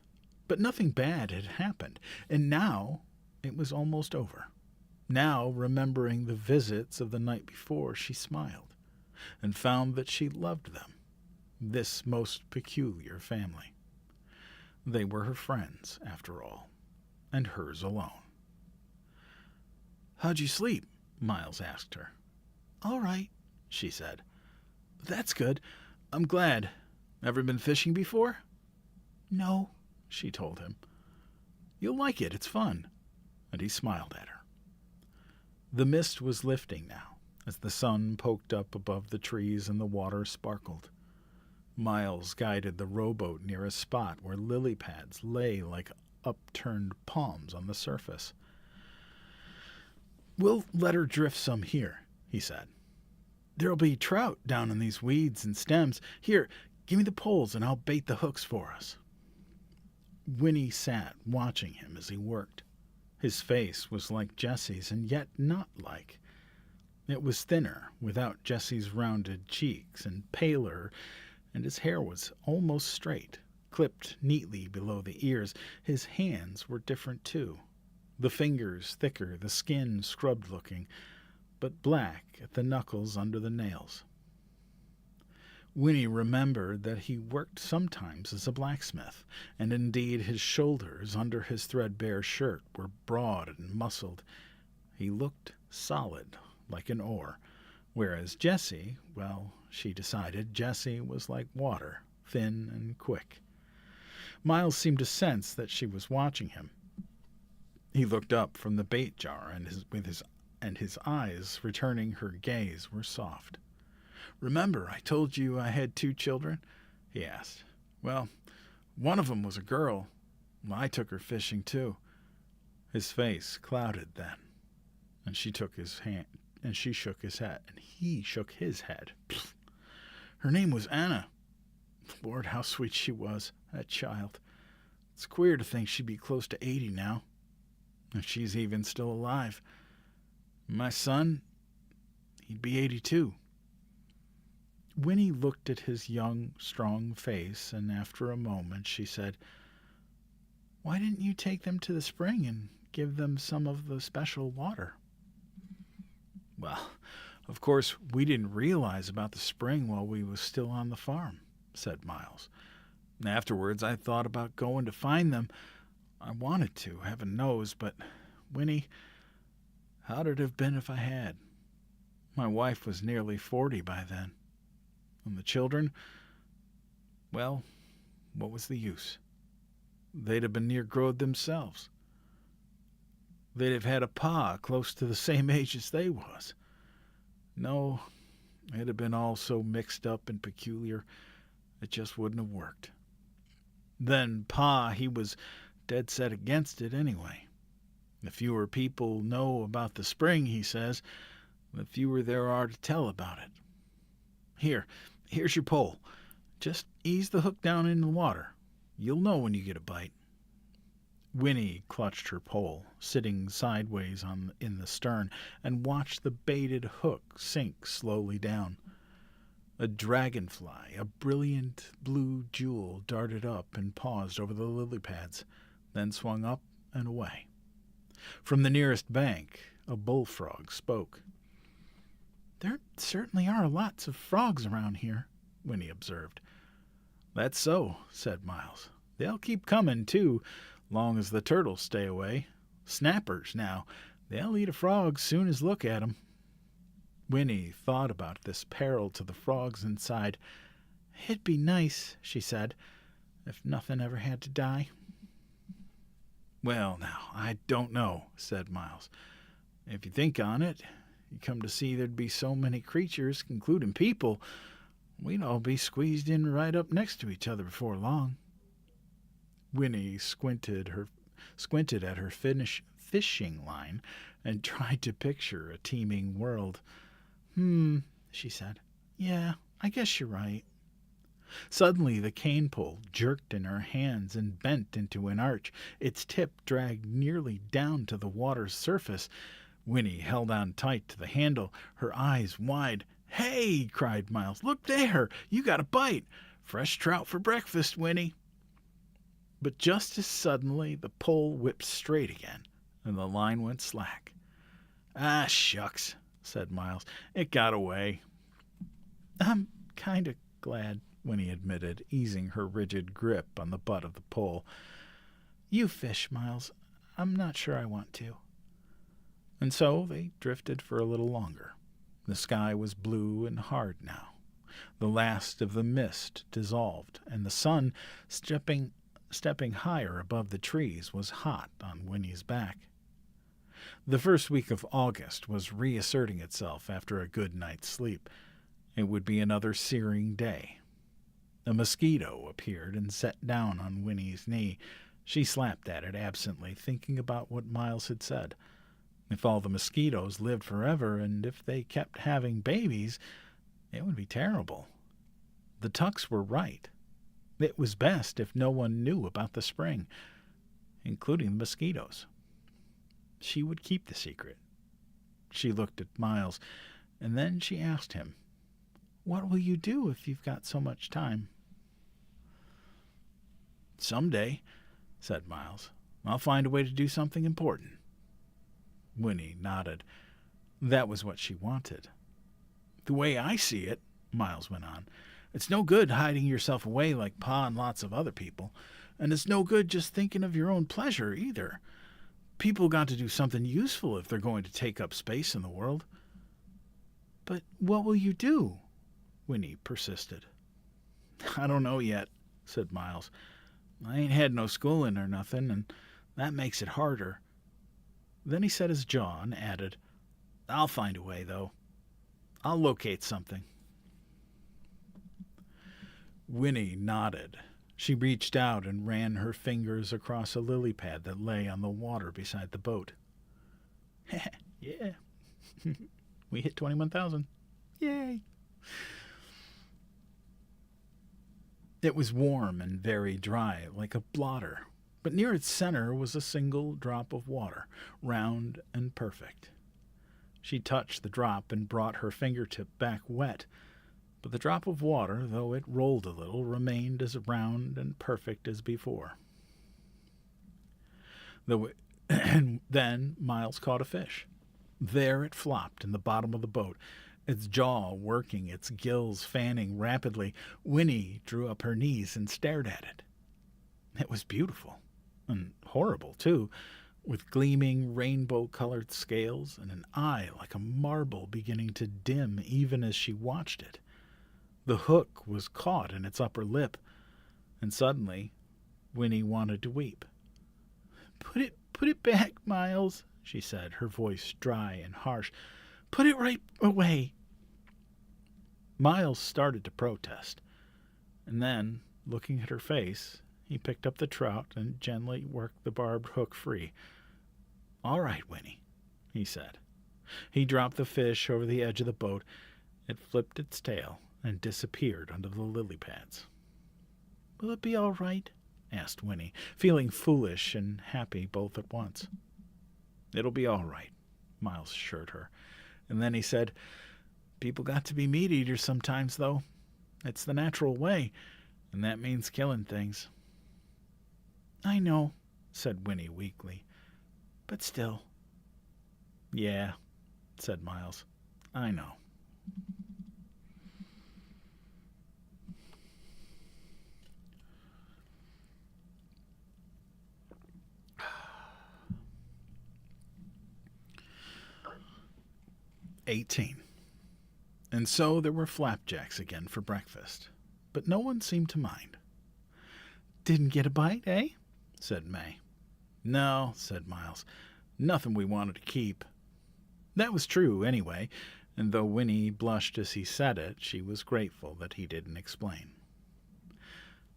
but nothing bad had happened, and now it was almost over. Now, remembering the visits of the night before, she smiled, and found that she loved them, this most peculiar family. They were her friends, after all, and hers alone. "How'd you sleep?" Miles asked her. "All right," she said. "That's good. I'm glad. Ever been fishing before?" "No," she told him. "You'll like it. It's fun." And he smiled at her. The mist was lifting now, as the sun poked up above the trees and the water sparkled. Miles guided the rowboat near a spot where lily pads lay like upturned palms on the surface. "We'll let her drift some here," he said. "There'll be trout down in these weeds and stems. Here, give me the poles and I'll bait the hooks for us." Winnie sat watching him as he worked. His face was like Jessie's, and yet not like. It was thinner, without Jessie's rounded cheeks, and paler, and his hair was almost straight, clipped neatly below the ears. His hands were different, too. The fingers thicker, the skin scrubbed-looking, but black at the knuckles under the nails. Winnie remembered that he worked sometimes as a blacksmith, and indeed his shoulders under his threadbare shirt were broad and muscled. He looked solid, like an oar, whereas Jessie, well, she decided Jessie was like water, thin and quick. Miles seemed to sense that she was watching him. He looked up from the bait jar, and his eyes, returning her gaze, were soft. "Remember I told you I had 2 children?" he asked. "Well, one of them was a girl. I took her fishing, too." His face clouded then, and she took his hand, and she shook his head, and he shook his head. "Pfft. Her name was Anna. Lord, how sweet she was, that child. It's queer to think she'd be close to 80 now, if she's even still alive. My son, he'd be 82. Winnie looked at his young, strong face, and after a moment she said, "Why didn't you take them to the spring and give them some of the special water?" "Well, of course, we didn't realize about the spring while we was still on the farm," said Miles. "Afterwards I thought about going to find them. I wanted to, heaven knows, but, Winnie, how'd it have been if I had? My wife was nearly 40 by then. And the children, well, what was the use? They'd have been near growed themselves. They'd have had a pa close to the same age as they was. No, it'd have been all so mixed up and peculiar, it just wouldn't have worked. Then Pa, he was dead set against it anyway. The fewer people know about the spring, he says, the fewer there are to tell about it. Here's your pole. Just ease the hook down in the water. You'll know when you get a bite." Winnie clutched her pole, sitting sideways in the stern, and watched the baited hook sink slowly down. A dragonfly, a brilliant blue jewel, darted up and paused over the lily pads, then swung up and away. From the nearest bank, a bullfrog spoke. "There certainly are lots of frogs around here," Winnie observed. "That's so," said Miles. "They'll keep coming, too, long as the turtles stay away. Snappers, now, they'll eat a frog soon as look at 'em." Winnie thought about this peril to the frogs inside. "It'd be nice," she said, "if nothing ever had to die." "Well, now, I don't know," said Miles. "If you think on it, you come to see there'd be so many creatures, including people, we'd all be squeezed in right up next to each other before long." Winnie squinted at her fishing line and tried to picture a teeming world. She said. "Yeah, I guess you're right." Suddenly the cane pole jerked in her hands and bent into an arch. Its tip dragged nearly down to the water's surface. Winnie held on tight to the handle, her eyes wide. "Hey!" cried Miles. "Look there! You got a bite! Fresh trout for breakfast, Winnie!" But just as suddenly the pole whipped straight again, and the line went slack. "Ah, shucks," said Miles. "It got away." "I'm kind of glad," Winnie admitted, easing her rigid grip on the butt of the pole. "You fish, Miles. I'm not sure I want to." And so they drifted for a little longer. The sky was blue and hard now. The last of the mist dissolved, and the sun, stepping higher above the trees, was hot on Winnie's back. The first week of August was reasserting itself after a good night's sleep. It would be another searing day. A mosquito appeared and sat down on Winnie's knee. She slapped at it absently, thinking about what Miles had said. If all the mosquitoes lived forever, and if they kept having babies, it would be terrible. The Tucks were right. It was best if no one knew about the spring, including the mosquitoes. She would keep the secret. She looked at Miles, and then she asked him, "What will you do if you've got so much time?" "Someday," said Miles, "I'll find a way to do something important." Winnie nodded. That was what she wanted. "The way I see it," Miles went on, It's no good hiding yourself away like Pa and lots of other people. And it's no good just thinking of your own pleasure, either. People got to do something useful if they're going to take up space in the world. But what will you do? Winnie persisted. I don't know yet, said Miles. I ain't had no schooling or nothing, and that makes it harder. Then he set his jaw and added, I'll find a way, though. I'll locate something. Winnie nodded. She reached out and ran her fingers across a lily pad that lay on the water beside the boat. Yeah. We hit 21,000. Yay. It was warm and very dry, like a blotter, but near its center was a single drop of water, round and perfect. She touched the drop and brought her fingertip back wet, but the drop of water, though it rolled a little, remained as round and perfect as before. And then Miles caught a fish. There it flopped in the bottom of the boat, its jaw working, its gills fanning rapidly. Winnie drew up her knees and stared at it. It was beautiful, and horrible, too, with gleaming rainbow-colored scales and an eye like a marble beginning to dim even as she watched it. The hook was caught in its upper lip, and suddenly Winnie wanted to weep. Put it back, Miles, she said, her voice dry and harsh. Put it right away. Miles started to protest, and then, looking at her face, he picked up the trout and gently worked the barbed hook free. All right, Winnie, he said. He dropped the fish over the edge of the boat. It flipped its tail and disappeared under the lily pads. Will it be all right? Asked Winnie, feeling foolish and happy both at once. It'll be all right, Miles assured her. And then he said, People got to be meat-eaters sometimes, though. It's the natural way, and that means killing things. I know, said Winnie weakly, but still. Yeah, said Miles. I know. $18. And so there were flapjacks again for breakfast, but no one seemed to mind. Didn't get a bite, eh? Said May. No, said Miles. Nothing we wanted to keep. That was true, anyway, and though Winnie blushed as he said it, she was grateful that he didn't explain.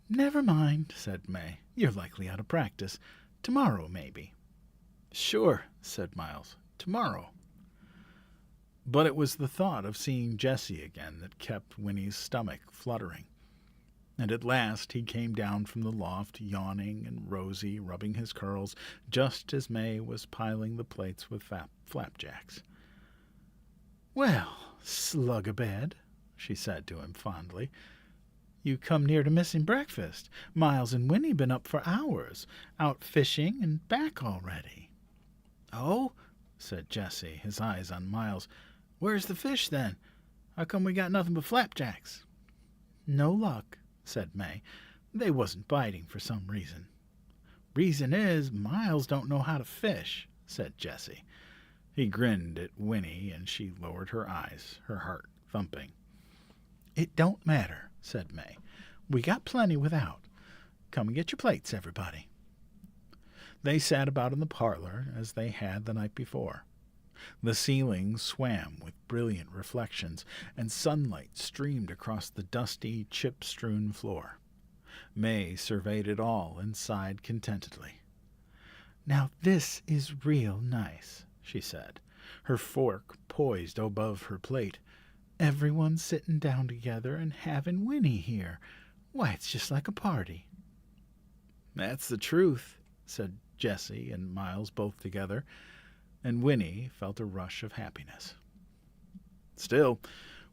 Never mind, said May. You're likely out of practice. Tomorrow, maybe. Sure, said Miles. Tomorrow. But it was the thought of seeing Jessie again that kept Winnie's stomach fluttering. And at last he came down from the loft, yawning and rosy, rubbing his curls, just as May was piling the plates with flapjacks. Well, slug-a-bed, she said to him fondly. You come near to missing breakfast. Miles and Winnie been up for hours, out fishing and back already. Oh, said Jessie, his eyes on Miles. Where's the fish, then? How come we got nothing but flapjacks? No luck, said May. They wasn't biting for some reason. Reason is, Miles don't know how to fish, said Jessie. He grinned at Winnie, and she lowered her eyes, her heart thumping. It don't matter, said May. We got plenty without. Come and get your plates, everybody. They sat about in the parlor as they had the night before. The ceiling swam with brilliant reflections, and sunlight streamed across the dusty, chip-strewn floor. May surveyed it all and sighed contentedly. Now this is real nice, she said, her fork poised above her plate. Everyone sitting down together and having Winnie here. Why, it's just like a party. That's the truth, said Jessie and Miles both together, and Winnie felt a rush of happiness. Still,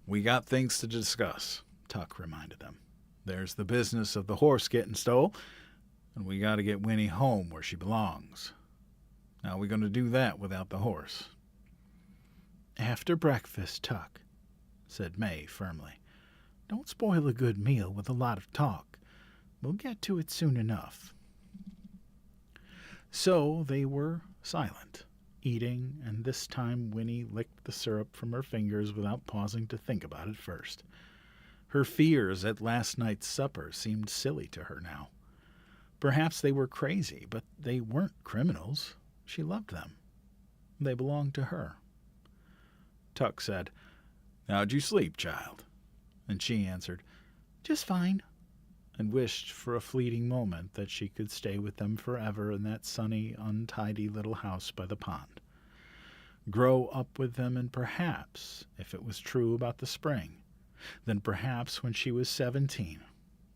we got things to discuss, Tuck reminded them. There's the business of the horse getting stole, and we got to get Winnie home where she belongs. How are we going to do that without the horse? After breakfast, Tuck, said May firmly. Don't spoil a good meal with a lot of talk. We'll get to it soon enough." So they were silent, eating, and this time Winnie licked the syrup from her fingers without pausing to think about it first. Her fears at last night's supper seemed silly to her now. Perhaps they were crazy, but they weren't criminals. She loved them. They belonged to her. Tuck said, "How'd you sleep, child?" And she answered, "Just fine," and wished for a fleeting moment that she could stay with them forever in that sunny, untidy little house by the pond. Grow up with them, and perhaps, if it was true about the spring, then perhaps when she was 17,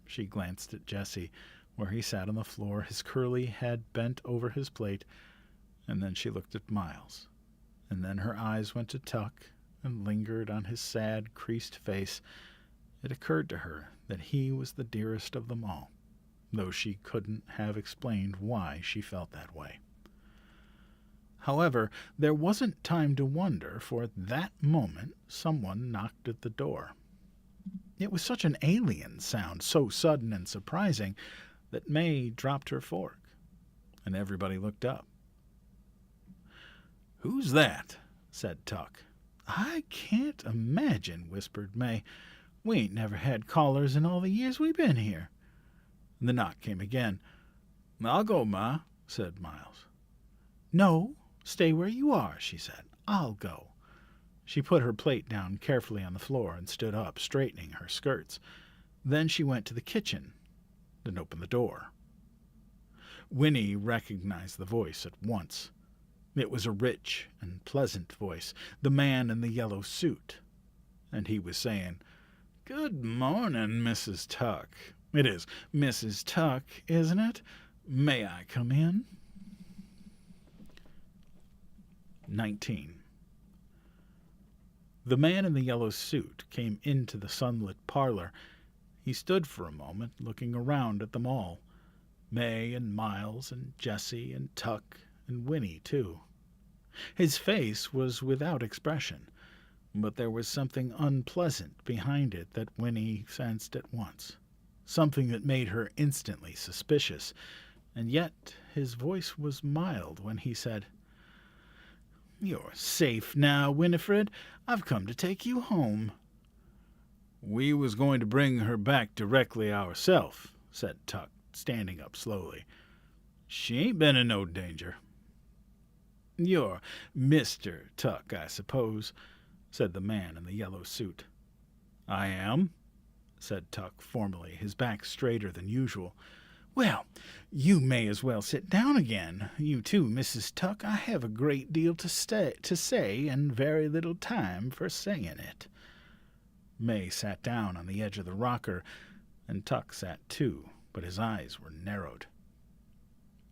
she glanced at Jesse, where he sat on the floor, his curly head bent over his plate, and then she looked at Miles, and then her eyes went to Tuck and lingered on his sad, creased face. It occurred to her that he was the dearest of them all, though she couldn't have explained why she felt that way. However, there wasn't time to wonder, for at that moment someone knocked at the door. It was such an alien sound, so sudden and surprising, that May dropped her fork, and everybody looked up. "Who's that?" said Tuck. "I can't imagine," whispered May. "We ain't never had callers in all the years we've been here." The knock came again. "I'll go, Ma," said Miles. "No, stay where you are," she said. "I'll go." She put her plate down carefully on the floor and stood up, straightening her skirts. Then she went to the kitchen and opened the door. Winnie recognized the voice at once. It was a rich and pleasant voice, the man in the yellow suit, and he was saying, "Good morning, Mrs. Tuck. It is Mrs. Tuck, isn't it? May I come in?" 19. The man in the yellow suit came into the sunlit parlor. He stood for a moment, looking around at them all. May and Miles and Jessie and Tuck and Winnie, too. His face was without expression, but there was something unpleasant behind it that Winnie sensed at once, something that made her instantly suspicious, and yet his voice was mild when he said, "You're safe now, Winifred. I've come to take you home." "We was going to bring her back directly ourself," said Tuck, standing up slowly. "She ain't been in no danger." "You're Mr. Tuck, I suppose," said the man in the yellow suit. "I am," said Tuck formally, his back straighter than usual. "Well, you may as well sit down again. You too, Mrs. Tuck. I have a great deal to say and very little time for saying it." May sat down on the edge of the rocker, and Tuck sat too, but his eyes were narrowed.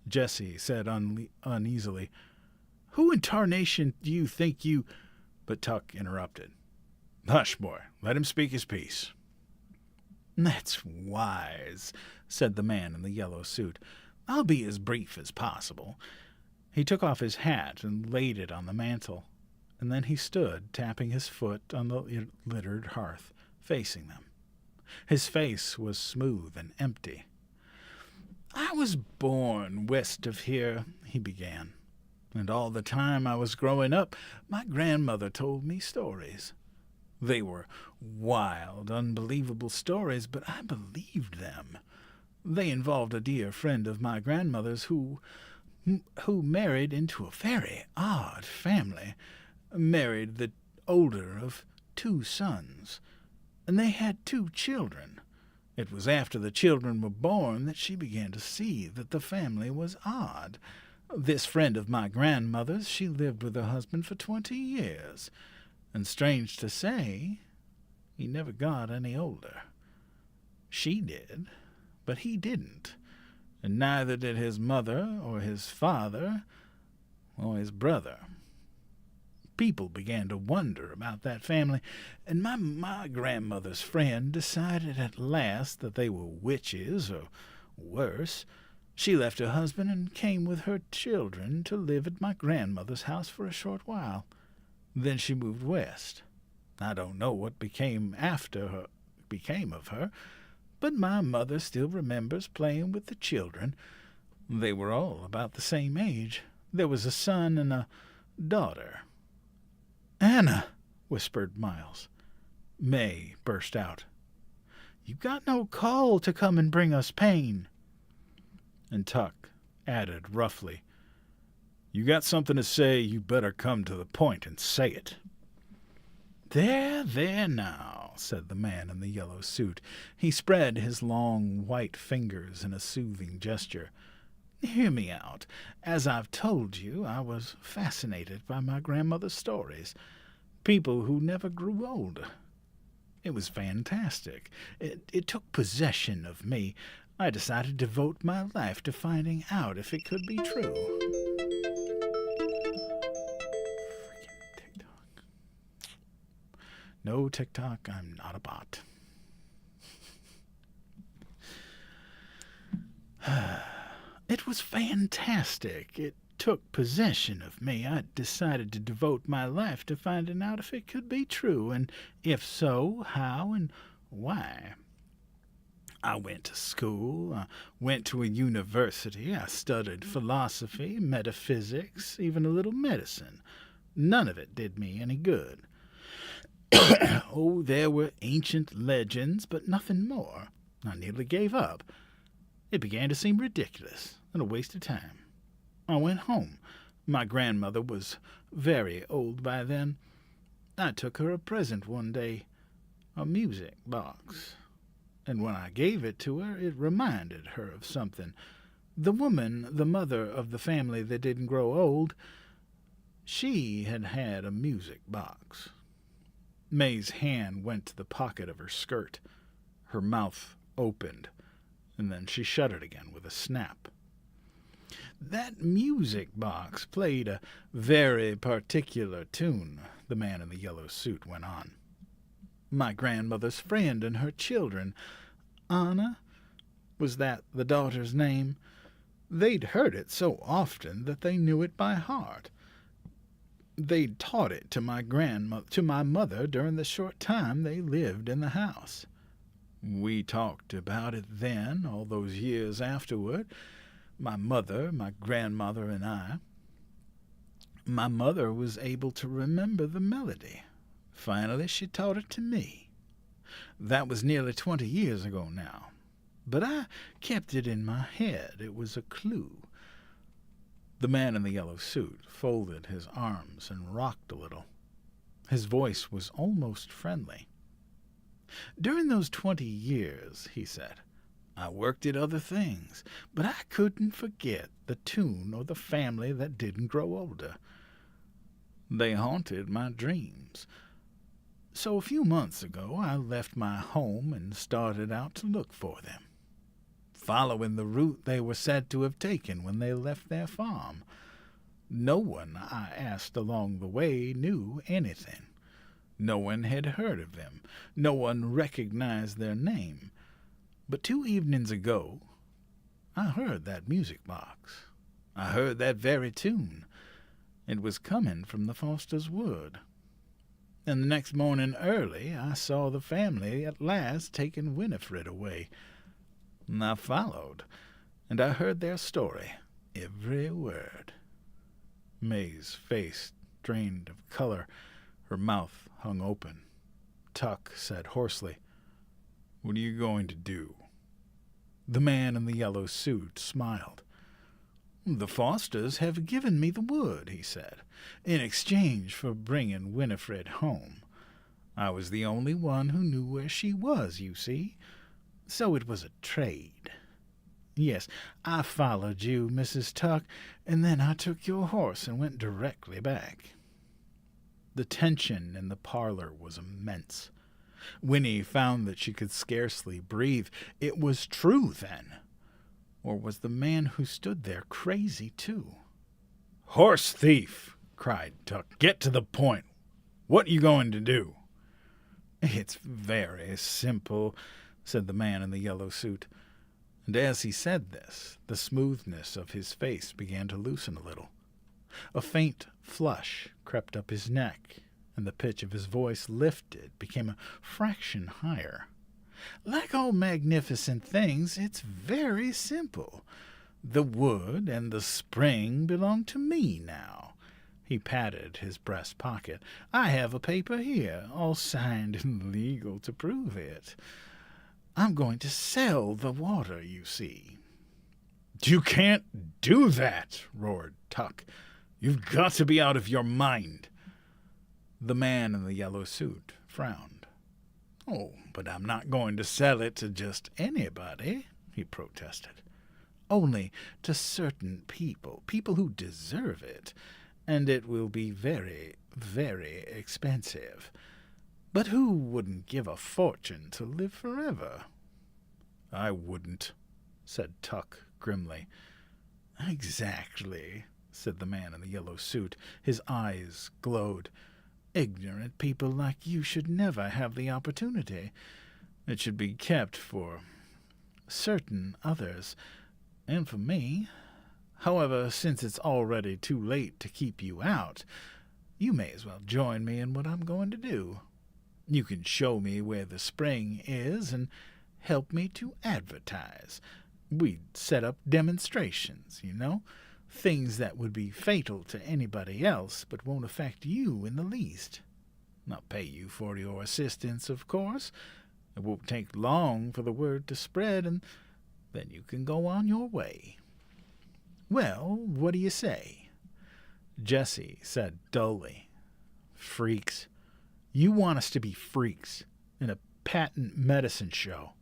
Jessie said uneasily, "Who in tarnation do you think you—" But Tuck interrupted. "Hush, boy. Let him speak his piece." "That's wise," said the man in the yellow suit. "I'll be as brief as possible." He took off his hat and laid it on the mantel, and then he stood, tapping his foot on the littered hearth, facing them. His face was smooth and empty. "I was born west of here," he began, "and all the time I was growing up, my grandmother told me stories. They were wild, unbelievable stories, but I believed them. They involved a dear friend of my grandmother's who married into a very odd family, married the older of 2 sons, and they had 2 children. It was after the children were born that she began to see that the family was odd. This friend of my grandmother's, she lived with her husband for 20 years. And strange to say, he never got any older. She did, but he didn't, and neither did his mother or his father or his brother. People began to wonder about that family, and my grandmother's friend decided at last that they were witches or worse. She left her husband and came with her children to live at my grandmother's house for a short while. Then she moved west. I don't know what became after her became of her, but my mother still remembers playing with the children. They were all about the same age. There was a son and a daughter. "Anna," whispered Miles. May burst out. "You got no call to come and bring us pain." And Tuck added roughly, "You got something to say, you better come to the point and say it." There now," said the man in the yellow suit. He spread his long white fingers in a soothing gesture. "Hear me out. As I've told you, I was fascinated by my grandmother's stories. People who never grew old. It was fantastic. It took possession of me. I decided to devote my life to finding out if it could be true." Freaking TikTok. No, TikTok, I'm not a bot. It was fantastic. It took possession of me. I decided to devote my life to finding out if it could be true, and if so, how and why. I went to school. I went to a university. I studied philosophy, metaphysics, even a little medicine. None of it did me any good. Oh, there were ancient legends, but nothing more. I nearly gave up. It began to seem ridiculous and a waste of time. I went home. My grandmother was very old by then. I took her a present one day, a music box. And when I gave it to her, it reminded her of something. The woman, the mother of the family that didn't grow old, she had had a music box. May's hand went to the pocket of her skirt. Her mouth opened, and then she shut it again with a snap. "That music box played a very particular tune," the man in the yellow suit went on. "My grandmother's friend and her children, Anna, was that the daughter's name? They'd heard it so often that they knew it by heart. They'd taught it to my mother during the short time they lived in the house. We talked about it then, all those years afterward, my mother, my grandmother, and I. My mother was able to remember the melody. Finally, she taught it to me. That was nearly 20 years ago now. But I kept it in my head. It was a clue." The man in the yellow suit folded his arms and rocked a little. His voice was almost friendly. "During those 20 years," he said, "I worked at other things, but I couldn't forget the tune or the family that didn't grow older. They haunted my dreams. So a few months ago I left my home and started out to look for them, following the route they were said to have taken when they left their farm. No one I asked along the way knew anything. No one had heard of them. No one recognized their name. But 2 evenings ago, I heard that music box. I heard that very tune. It was coming from the Foster's wood. And the next morning early, I saw the family at last taking Winifred away. And I followed, and I heard their story, every word." May's face drained of color. Her mouth hung open. Tuck said hoarsely, "What are you going to do?" The man in the yellow suit smiled. "The Fosters have given me the wood," he said, "in exchange for bringing Winifred home. I was the only one who knew where she was, you see, so it was a trade. Yes, I followed you, Mrs. Tuck, and then I took your horse and went directly back." The tension in the parlor was immense. Winnie found that she could scarcely breathe. It was true, then. Or was the man who stood there crazy, too? "Horse thief!" cried Tuck. "Get to the point. What you going to do?" "It's very simple," said the man in the yellow suit. And as he said this, the smoothness of his face began to loosen a little. A faint flush crept up his neck, and the pitch of his voice lifted, became a fraction higher. Like all magnificent things, it's very simple. The wood and the spring belong to me now." He patted his breast pocket. "I have a paper here, all signed and legal to prove it. I'm going to sell the water, you see." "You can't do that," roared Tuck. "You've got to be out of your mind." The man in the yellow suit frowned. "Oh, but I'm not going to sell it to just anybody," he protested. "Only to certain people who deserve it, and it will be very, very expensive. But who wouldn't give a fortune to live forever?" "I wouldn't," said Tuck grimly. "Exactly," said the man in the yellow suit. His eyes glowed. "Ignorant people like you should never have the opportunity. It should be kept for certain others, and for me. However, since it's already too late to keep you out, you may as well join me in what I'm going to do. You can show me where the spring is and help me to advertise. We'd set up demonstrations, things that would be fatal to anybody else but won't affect you in the least. I'll pay you for your assistance, of course. It won't take long for the word to spread, and then you can go on your way. Well, what do you say?" Jessie said dully, "Freaks. You want us to be freaks in a patent medicine show."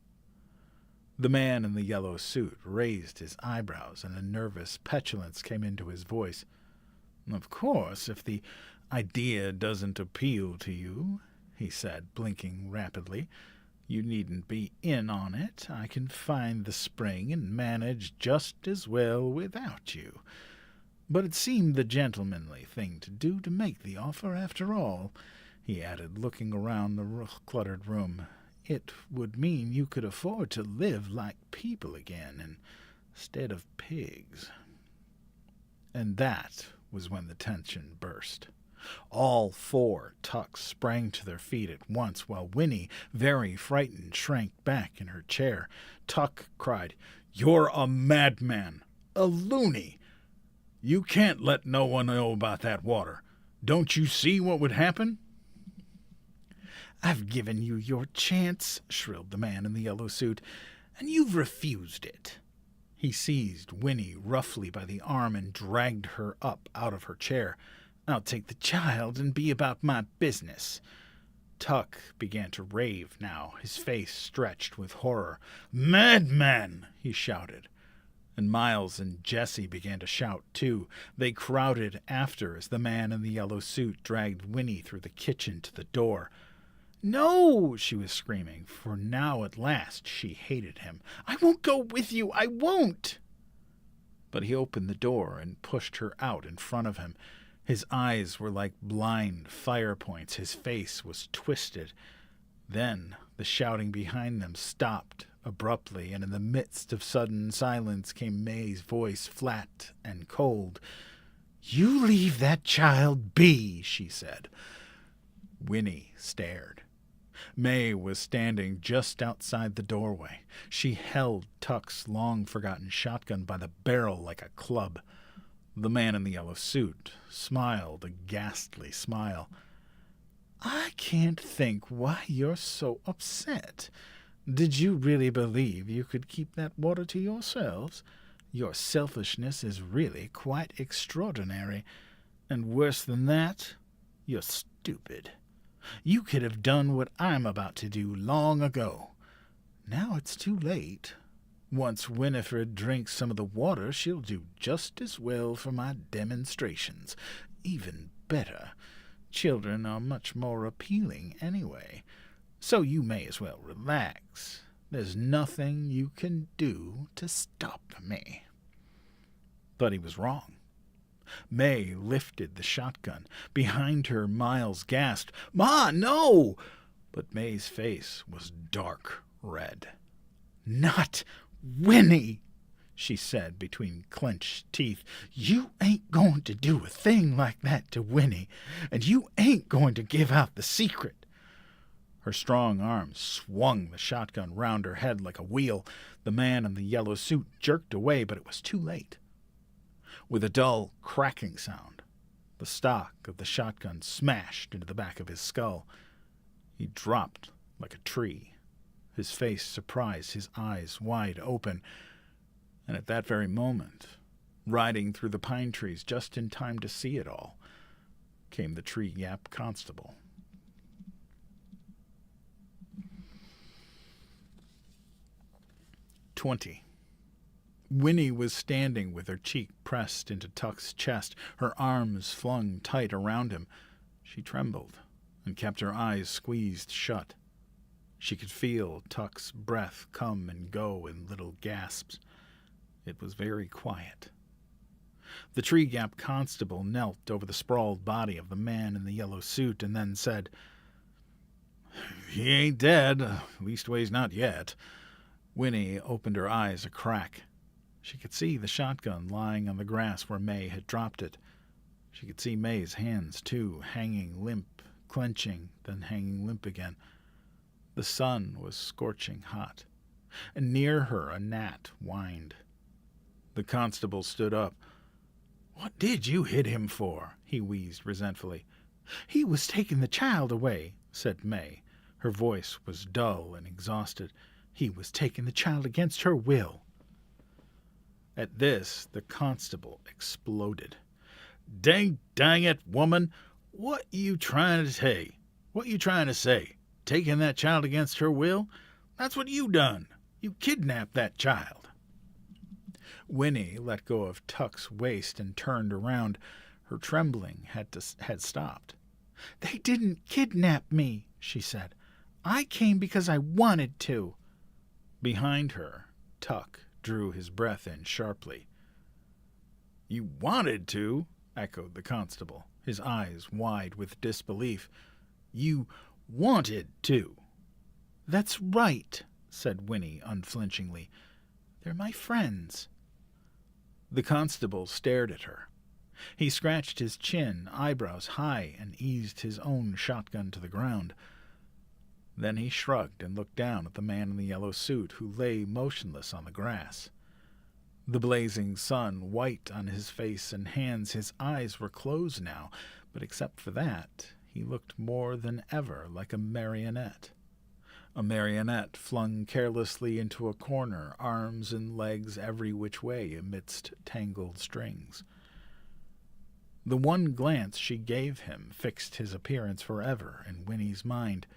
The man in the yellow suit raised his eyebrows, and a nervous petulance came into his voice. "Of course, if the idea doesn't appeal to you," he said, blinking rapidly, "you needn't be in on it. I can find the spring and manage just as well without you. But it seemed the gentlemanly thing to do to make the offer after all," he added, looking around the cluttered room. "It would mean you could afford to live like people again, instead of pigs." And that was when the tension burst. All four Tucks sprang to their feet at once, while Winnie, very frightened, shrank back in her chair. Tuck cried, "You're a madman, a loony. You can't let no one know about that water. Don't you see what would happen?" "I've given you your chance," shrilled the man in the yellow suit, "and you've refused it." He seized Winnie roughly by the arm and dragged her up out of her chair. "I'll take the child and be about my business." Tuck began to rave now, his face stretched with horror. "Madman!" he shouted. And Miles and Jessie began to shout, too. They crowded after as the man in the yellow suit dragged Winnie through the kitchen to the door. "No!" she was screaming, for now at last she hated him. "I won't go with you! I won't!" But he opened the door and pushed her out in front of him. His eyes were like blind fire points. His face was twisted. Then the shouting behind them stopped abruptly, and in the midst of sudden silence came May's voice, flat and cold. "You leave that child be," she said. Winnie stared. May was standing just outside the doorway. She held Tuck's long-forgotten shotgun by the barrel like a club. The man in the yellow suit smiled a ghastly smile. "I can't think why you're so upset. Did you really believe you could keep that water to yourselves? Your selfishness is really quite extraordinary. And worse than that, you're stupid. You could have done what I'm about to do long ago. Now it's too late. Once Winifred drinks some of the water, she'll do just as well for my demonstrations. Even better. Children are much more appealing anyway. So you may as well relax. There's nothing you can do to stop me." But he was wrong. May lifted the shotgun. Behind her, Miles gasped, "Ma, no!" But May's face was dark red. "Not Winnie," she said between clenched teeth. "You ain't going to do a thing like that to Winnie, and you ain't going to give out the secret." Her strong arms swung the shotgun round her head like a wheel. The man in the yellow suit jerked away, but it was too late. With a dull, cracking sound, the stock of the shotgun smashed into the back of his skull. He dropped like a tree, his face surprised, his eyes wide open. And at that very moment, riding through the pine trees just in time to see it all, came the Tree Gap Constable. Winnie was standing with her cheek pressed into Tuck's chest, her arms flung tight around him. She trembled and kept her eyes squeezed shut. She could feel Tuck's breath come and go in little gasps. It was very quiet. The Tree Gap Constable knelt over the sprawled body of the man in the yellow suit and then said, "He ain't dead, leastways not yet." Winnie opened her eyes a crack. She could see the shotgun lying on the grass where May had dropped it. She could see May's hands, too, hanging limp, clenching, then hanging limp again. The sun was scorching hot, and near her a gnat whined. The constable stood up. "What did you hit him for?" he wheezed resentfully. "He was taking the child away," said May. Her voice was dull and exhausted. "He was taking the child against her will." At this, the constable exploded. Dang it, woman! What you trying to say? What you trying to say? Taking that child against her will? That's what you done. You kidnapped that child." Winnie let go of Tuck's waist and turned around. Her trembling had stopped. "They didn't kidnap me," she said. "I came because I wanted to." Behind her, Tuck drew his breath in sharply. "You wanted to?" echoed the constable, his eyes wide with disbelief. "You wanted to?" "That's right," said Winnie unflinchingly. "They're my friends." The constable stared at her. He scratched his chin, eyebrows high, and eased his own shotgun to the ground. Then he shrugged and looked down at the man in the yellow suit who lay motionless on the grass. The blazing sun white on his face and hands, his eyes were closed now, but except for that, he looked more than ever like a marionette. A marionette flung carelessly into a corner, arms and legs every which way amidst tangled strings. The one glance she gave him fixed his appearance forever in Winnie's mind.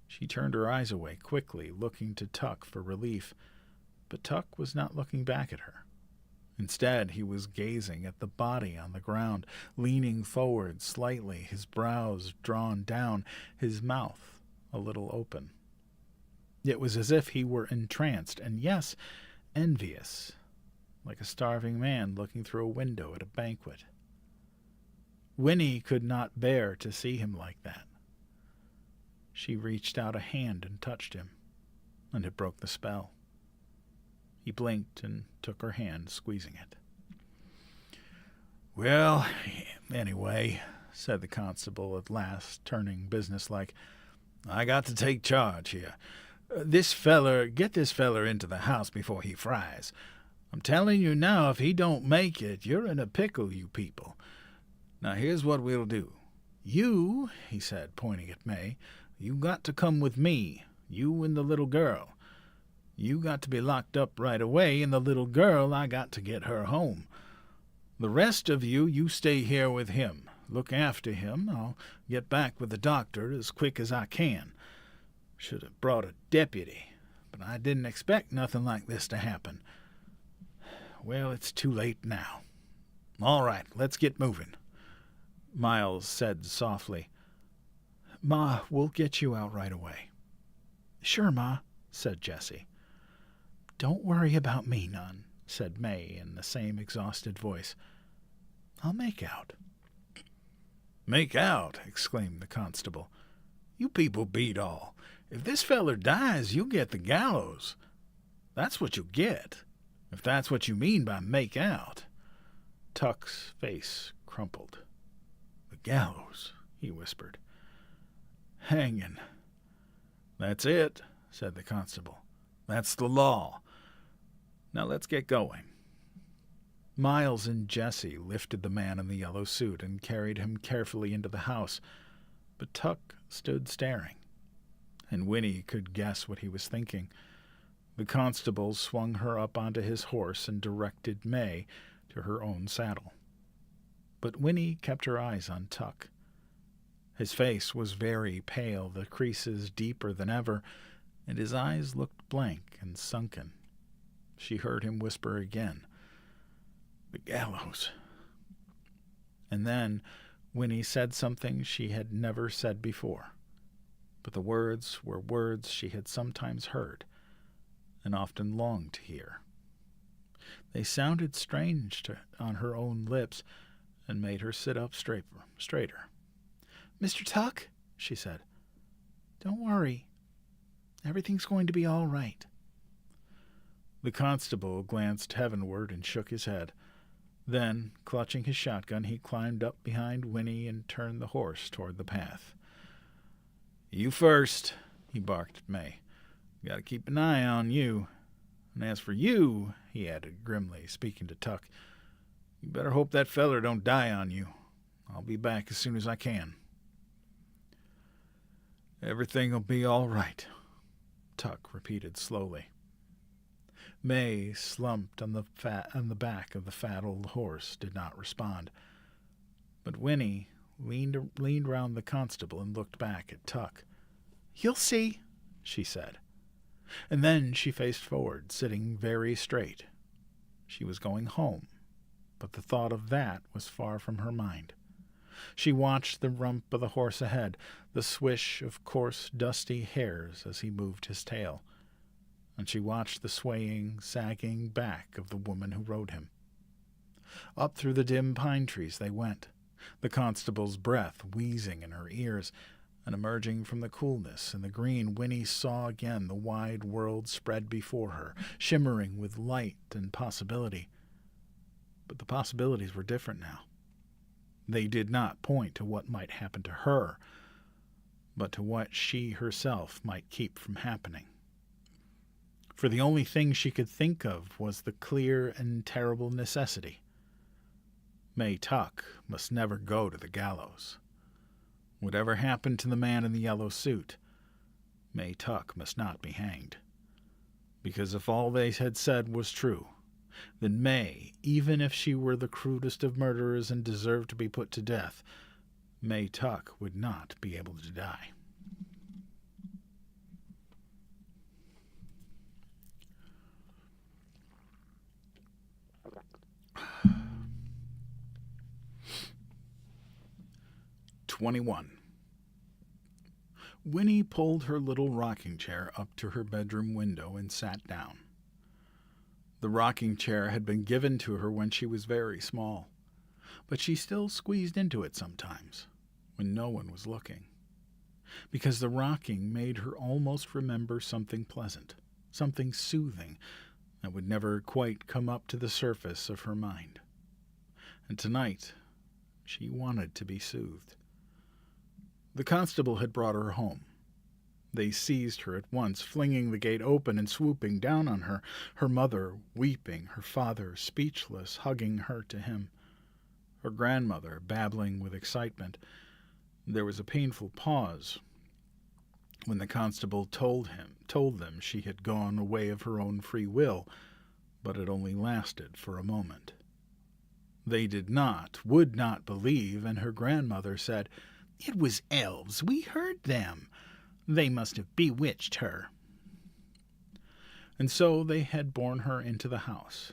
She turned her eyes away quickly, looking to Tuck for relief, but Tuck was not looking back at her. Instead, he was gazing at the body on the ground, leaning forward slightly, his brows drawn down, his mouth a little open. It was as if he were entranced, and yes, envious, like a starving man looking through a window at a banquet. Winnie could not bear to see him like that. She reached out a hand and touched him, and it broke the spell. He blinked and took her hand, squeezing it. "Well, anyway," said the constable at last, turning businesslike, "I got to take charge here. Get this feller into the house before he fries. I'm telling you now, if he don't make it, you're in a pickle, you people. Now here's what we'll do. You," he said, pointing at May, "you got to come with me, you and the little girl. You got to be locked up right away, and the little girl, I got to get her home. The rest of you stay here with him. Look after him. I'll get back with the doctor as quick as I can. Should have brought a deputy, but I didn't expect nothing like this to happen. Well, it's too late now. All right, let's get moving." Miles said softly, "Ma, we'll get you out right away." "Sure, Ma," said Jessie. "Don't worry about me none," said May in the same exhausted voice. "I'll make out." "Make out?" exclaimed the constable. "You people beat all. If this feller dies, you'll get the gallows. That's what you'll get, if that's what you mean by make out." Tuck's face crumpled. "The gallows," he whispered. "Hanging. "That's it," said the constable. "That's the law. Now let's get going." Miles and Jesse lifted the man in the yellow suit and carried him carefully into the house, but Tuck stood staring, and Winnie could guess what he was thinking. The constable swung her up onto his horse and directed May to her own saddle. But Winnie kept her eyes on Tuck. His face was very pale, the creases deeper than ever, and his eyes looked blank and sunken. She heard him whisper again, "The gallows." And then Winnie said something she had never said before, but the words were words she had sometimes heard and often longed to hear. They sounded strange on her own lips and made her sit up straighter. "Mr. Tuck," she said, "don't worry. Everything's going to be all right." The constable glanced heavenward and shook his head. Then, clutching his shotgun, he climbed up behind Winnie and turned the horse toward the path. "You first," he barked at May. "Got to keep an eye on you. And as for you," he added grimly, speaking to Tuck, "you better hope that feller don't die on you. I'll be back as soon as I can." "Everything'll be all right," Tuck repeated slowly. May, slumped on the back of the fat old horse, did not respond. But Winnie leaned round the constable and looked back at Tuck. "You'll see," she said. And then she faced forward, sitting very straight. She was going home, but the thought of that was far from her mind. She watched the rump of the horse ahead, the swish of coarse, dusty hairs as he moved his tail, and she watched the swaying, sagging back of the woman who rode him. Up through the dim pine trees they went, the constable's breath wheezing in her ears, and emerging from the coolness in the green, Winnie saw again the wide world spread before her, shimmering with light and possibility. But the possibilities were different now. They did not point to what might happen to her, but to what she herself might keep from happening. For the only thing she could think of was the clear and terrible necessity. May Tuck must never go to the gallows. Whatever happened to the man in the yellow suit, May Tuck must not be hanged. Because if all they had said was true, then May, even if she were the crudest of murderers and deserved to be put to death, May Tuck would not be able to die. "21. Winnie pulled her little rocking chair up to her bedroom window and sat down. The rocking chair had been given to her when she was very small, but she still squeezed into it sometimes, when no one was looking, because the rocking made her almost remember something pleasant, something soothing that would never quite come up to the surface of her mind. And tonight she wanted to be soothed. The constable had brought her home. They seized her at once, flinging the gate open and swooping down on her, her mother weeping, her father speechless, hugging her to him, her grandmother babbling with excitement. There was a painful pause when the constable told them she had gone away of her own free will, but it only lasted for a moment. They would not believe, and her grandmother said, "It was elves. We heard them. They must have bewitched her." And so they had borne her into the house,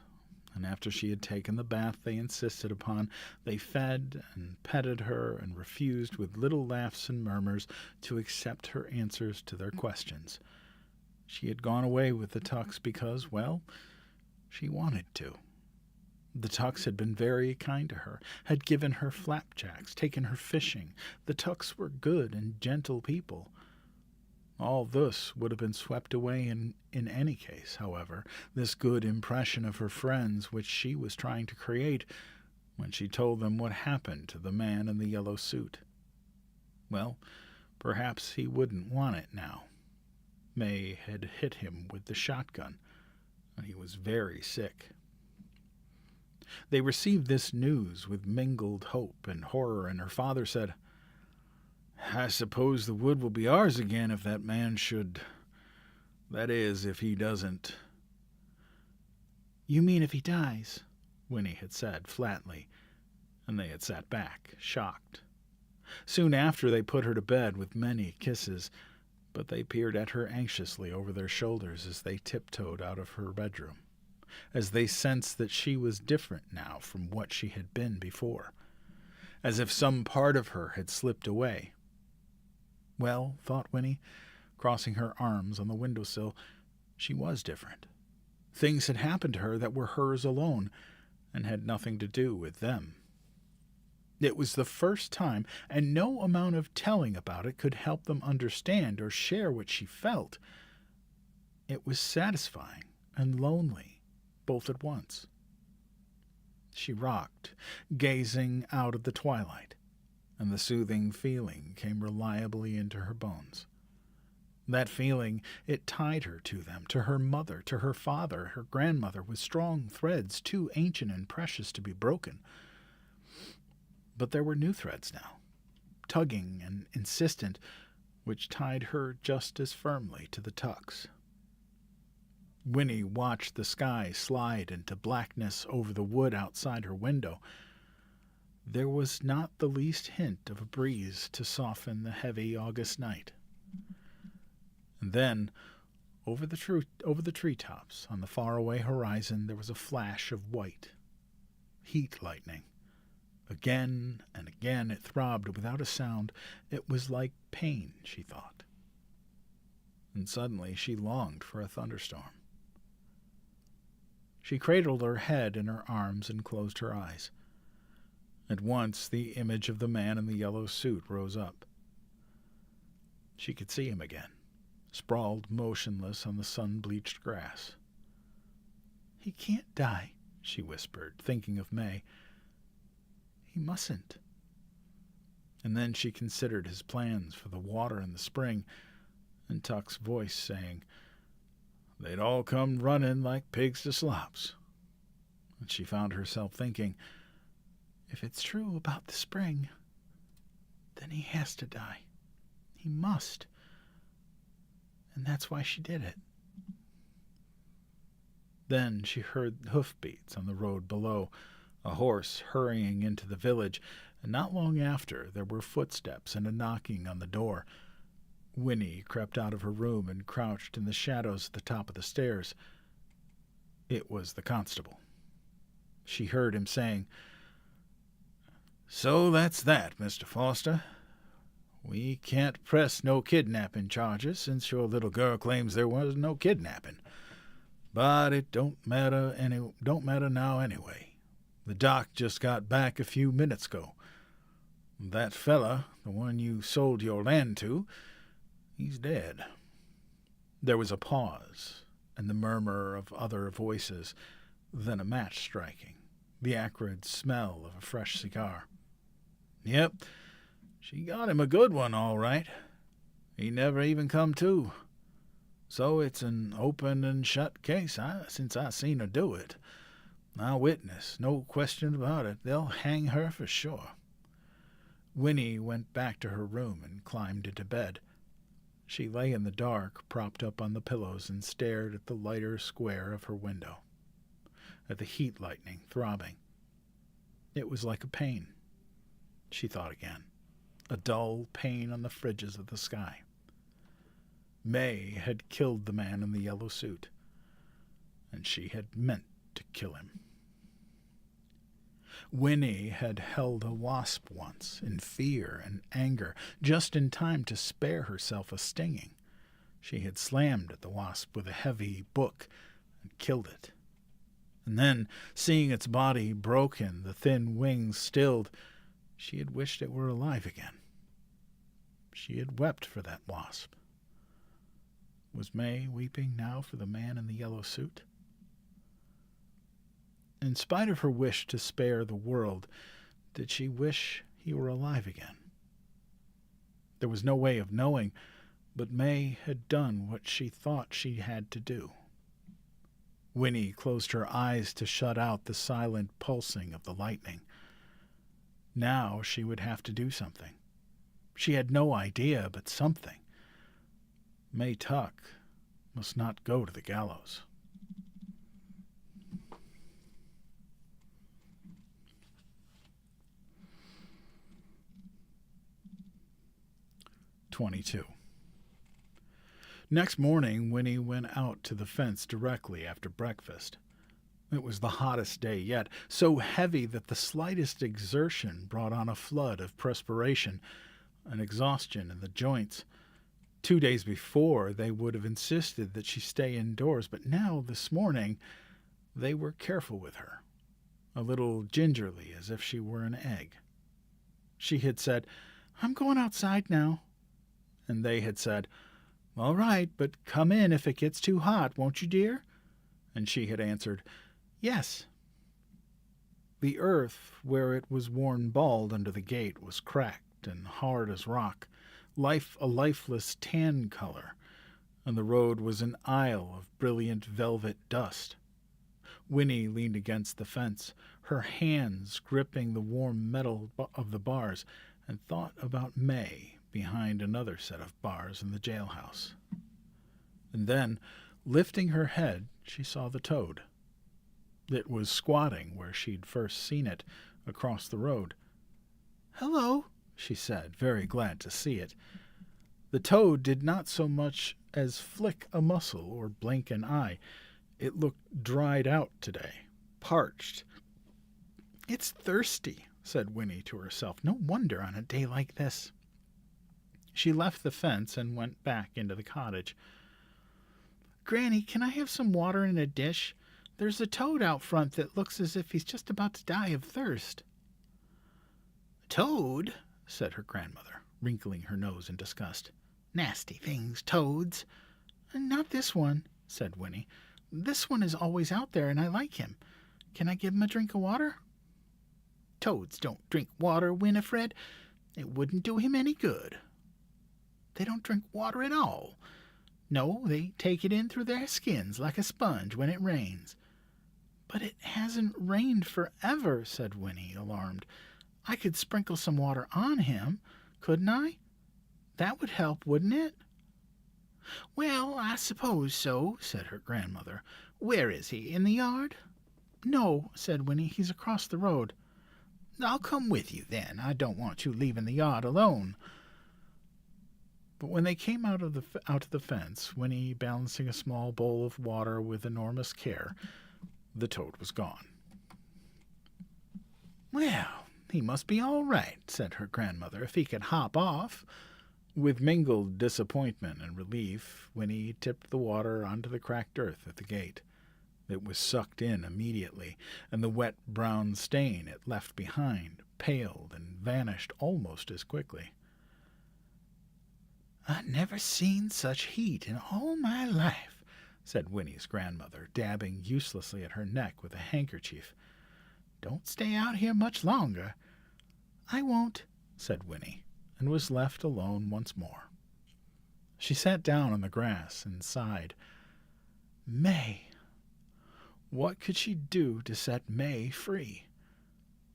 and after she had taken the bath they insisted upon, they fed and petted her and refused with little laughs and murmurs to accept her answers to their questions. She had gone away with the Tucks because, well, she wanted to. The Tucks had been very kind to her, had given her flapjacks, taken her fishing. The Tucks were good and gentle people. All this would have been swept away in any case, however, this good impression of her friends which she was trying to create, when she told them what happened to the man in the yellow suit. Well, perhaps he wouldn't want it now. May had hit him with the shotgun, and he was very sick. They received this news with mingled hope and horror, and her father said, "I suppose the wood will be ours again if that man should... That is, if he doesn't." "You mean if he dies?" Winnie had said flatly, and they had sat back, shocked. Soon after they put her to bed with many kisses, but they peered at her anxiously over their shoulders as they tiptoed out of her bedroom, as they sensed that she was different now from what she had been before, as if some part of her had slipped away. Well, thought Winnie, crossing her arms on the windowsill, she was different. Things had happened to her that were hers alone and had nothing to do with them. It was the first time, and no amount of telling about it could help them understand or share what she felt. It was satisfying and lonely, both at once. She rocked, gazing out at the twilight, and the soothing feeling came reliably into her bones. That feeling, it tied her to them, to her mother, to her father, her grandmother, with strong threads too ancient and precious to be broken. But there were new threads now, tugging and insistent, which tied her just as firmly to the tucks. Winnie watched the sky slide into blackness over the wood outside her window. There was not the least hint of a breeze to soften the heavy August night. And then, over the treetops, on the faraway horizon, there was a flash of white. Heat lightning. Again and again it throbbed without a sound. It was like pain, she thought. And suddenly she longed for a thunderstorm. She cradled her head in her arms and closed her eyes. At once the image of the man in the yellow suit rose up. She could see him again, sprawled motionless on the sun-bleached grass. "He can't die," she whispered, thinking of May. "He mustn't." And then she considered his plans for the water in the spring, and Tuck's voice saying, "They'd all come running like pigs to slops." And she found herself thinking, if it's true about the spring, then he has to die. He must. And that's why she did it. Then she heard hoofbeats on the road below, a horse hurrying into the village, and not long after there were footsteps and a knocking on the door. Winnie crept out of her room and crouched in the shadows at the top of the stairs. It was the constable. She heard him saying, "So that's that, Mr. Foster. We can't press no kidnapping charges since your little girl claims there was no kidnapping. But it don't matter now anyway. The doc just got back a few minutes ago. That fella, the one you sold your land to, he's dead." There was a pause, and the murmur of other voices, then a match striking, the acrid smell of a fresh cigar. "Yep, she got him a good one, all right. He never even come to. So it's an open and shut case since I seen her do it. I'll witness, no question about it. They'll hang her for sure." Winnie went back to her room and climbed into bed. She lay in the dark, propped up on the pillows, and stared at the lighter square of her window, at the heat lightning throbbing. It was like a pain, she thought again, a dull pain on the fringes of the sky. May had killed the man in the yellow suit, and she had meant to kill him. Winnie had held a wasp once, in fear and anger, just in time to spare herself a stinging. She had slammed at the wasp with a heavy book and killed it. And then, seeing its body broken, the thin wings stilled, she had wished it were alive again. She had wept for that wasp. Was May weeping now for the man in the yellow suit? In spite of her wish to spare the world, did she wish he were alive again? There was no way of knowing, But May had done what she thought she had to do. Winnie closed her eyes to shut out the silent pulsing of the lightning. Now she would have to do something. She had no idea, but something. May Tuck must not go to the gallows. (22) Next morning, Winnie went out to the fence directly after breakfast. It was the hottest day yet, so heavy that the slightest exertion brought on a flood of perspiration and exhaustion in the joints. 2 days before, they would have insisted that she stay indoors, but now, this morning, they were careful with her, a little gingerly, as if she were an egg. She had said, "I'm going outside now." And they had said, "All right, but come in if it gets too hot, won't you, dear?" And she had answered, "Yes." The earth, where it was worn bald under the gate, was cracked and hard as rock, a lifeless tan color, and the road was an aisle of brilliant velvet dust. Winnie leaned against the fence, her hands gripping the warm metal of the bars, and thought about May behind another set of bars in the jailhouse. And then, lifting her head, she saw the toad. It was squatting where she'd first seen it, across the road. "Hello," she said, very glad to see it. The toad did not so much as flick a muscle or blink an eye. It looked dried out today, parched. "It's thirsty," said Winnie to herself. "No wonder on a day like this." She left the fence and went back into the cottage. "Granny, can I have some water in a dish? There's a toad out front that looks as if he's just about to die of thirst." "Toad?" said her grandmother, wrinkling her nose in disgust. "Nasty things, toads." "Not this one," said Winnie. "This one is always out there, and I like him. Can I give him a drink of water?" "Toads don't drink water, Winifred. It wouldn't do him any good." "They don't drink water at all." "No, they take it in through their skins like a sponge when it rains." "But it hasn't rained forever," said Winnie, alarmed. "I could sprinkle some water on him, couldn't I? That would help, wouldn't it?" "Well, I suppose so," said her grandmother. "Where is he, in the yard?" "No," said Winnie, "he's across the road." "I'll come with you, then. I don't want you leaving the yard alone." But when they came out of the fence, Winnie balancing a small bowl of water with enormous care, the toad was gone. "Well, he must be all right," said her grandmother, "if he could hop off." With mingled disappointment and relief, Winnie tipped the water onto the cracked earth at the gate. It was sucked in immediately, and the wet brown stain it left behind paled and vanished almost as quickly. "I never seen such heat in all my life," said Winnie's grandmother, dabbing uselessly at her neck with a handkerchief. "Don't stay out here much longer." "I won't," said Winnie, and was left alone once more. She sat down on the grass and sighed. May! What could she do to set May free?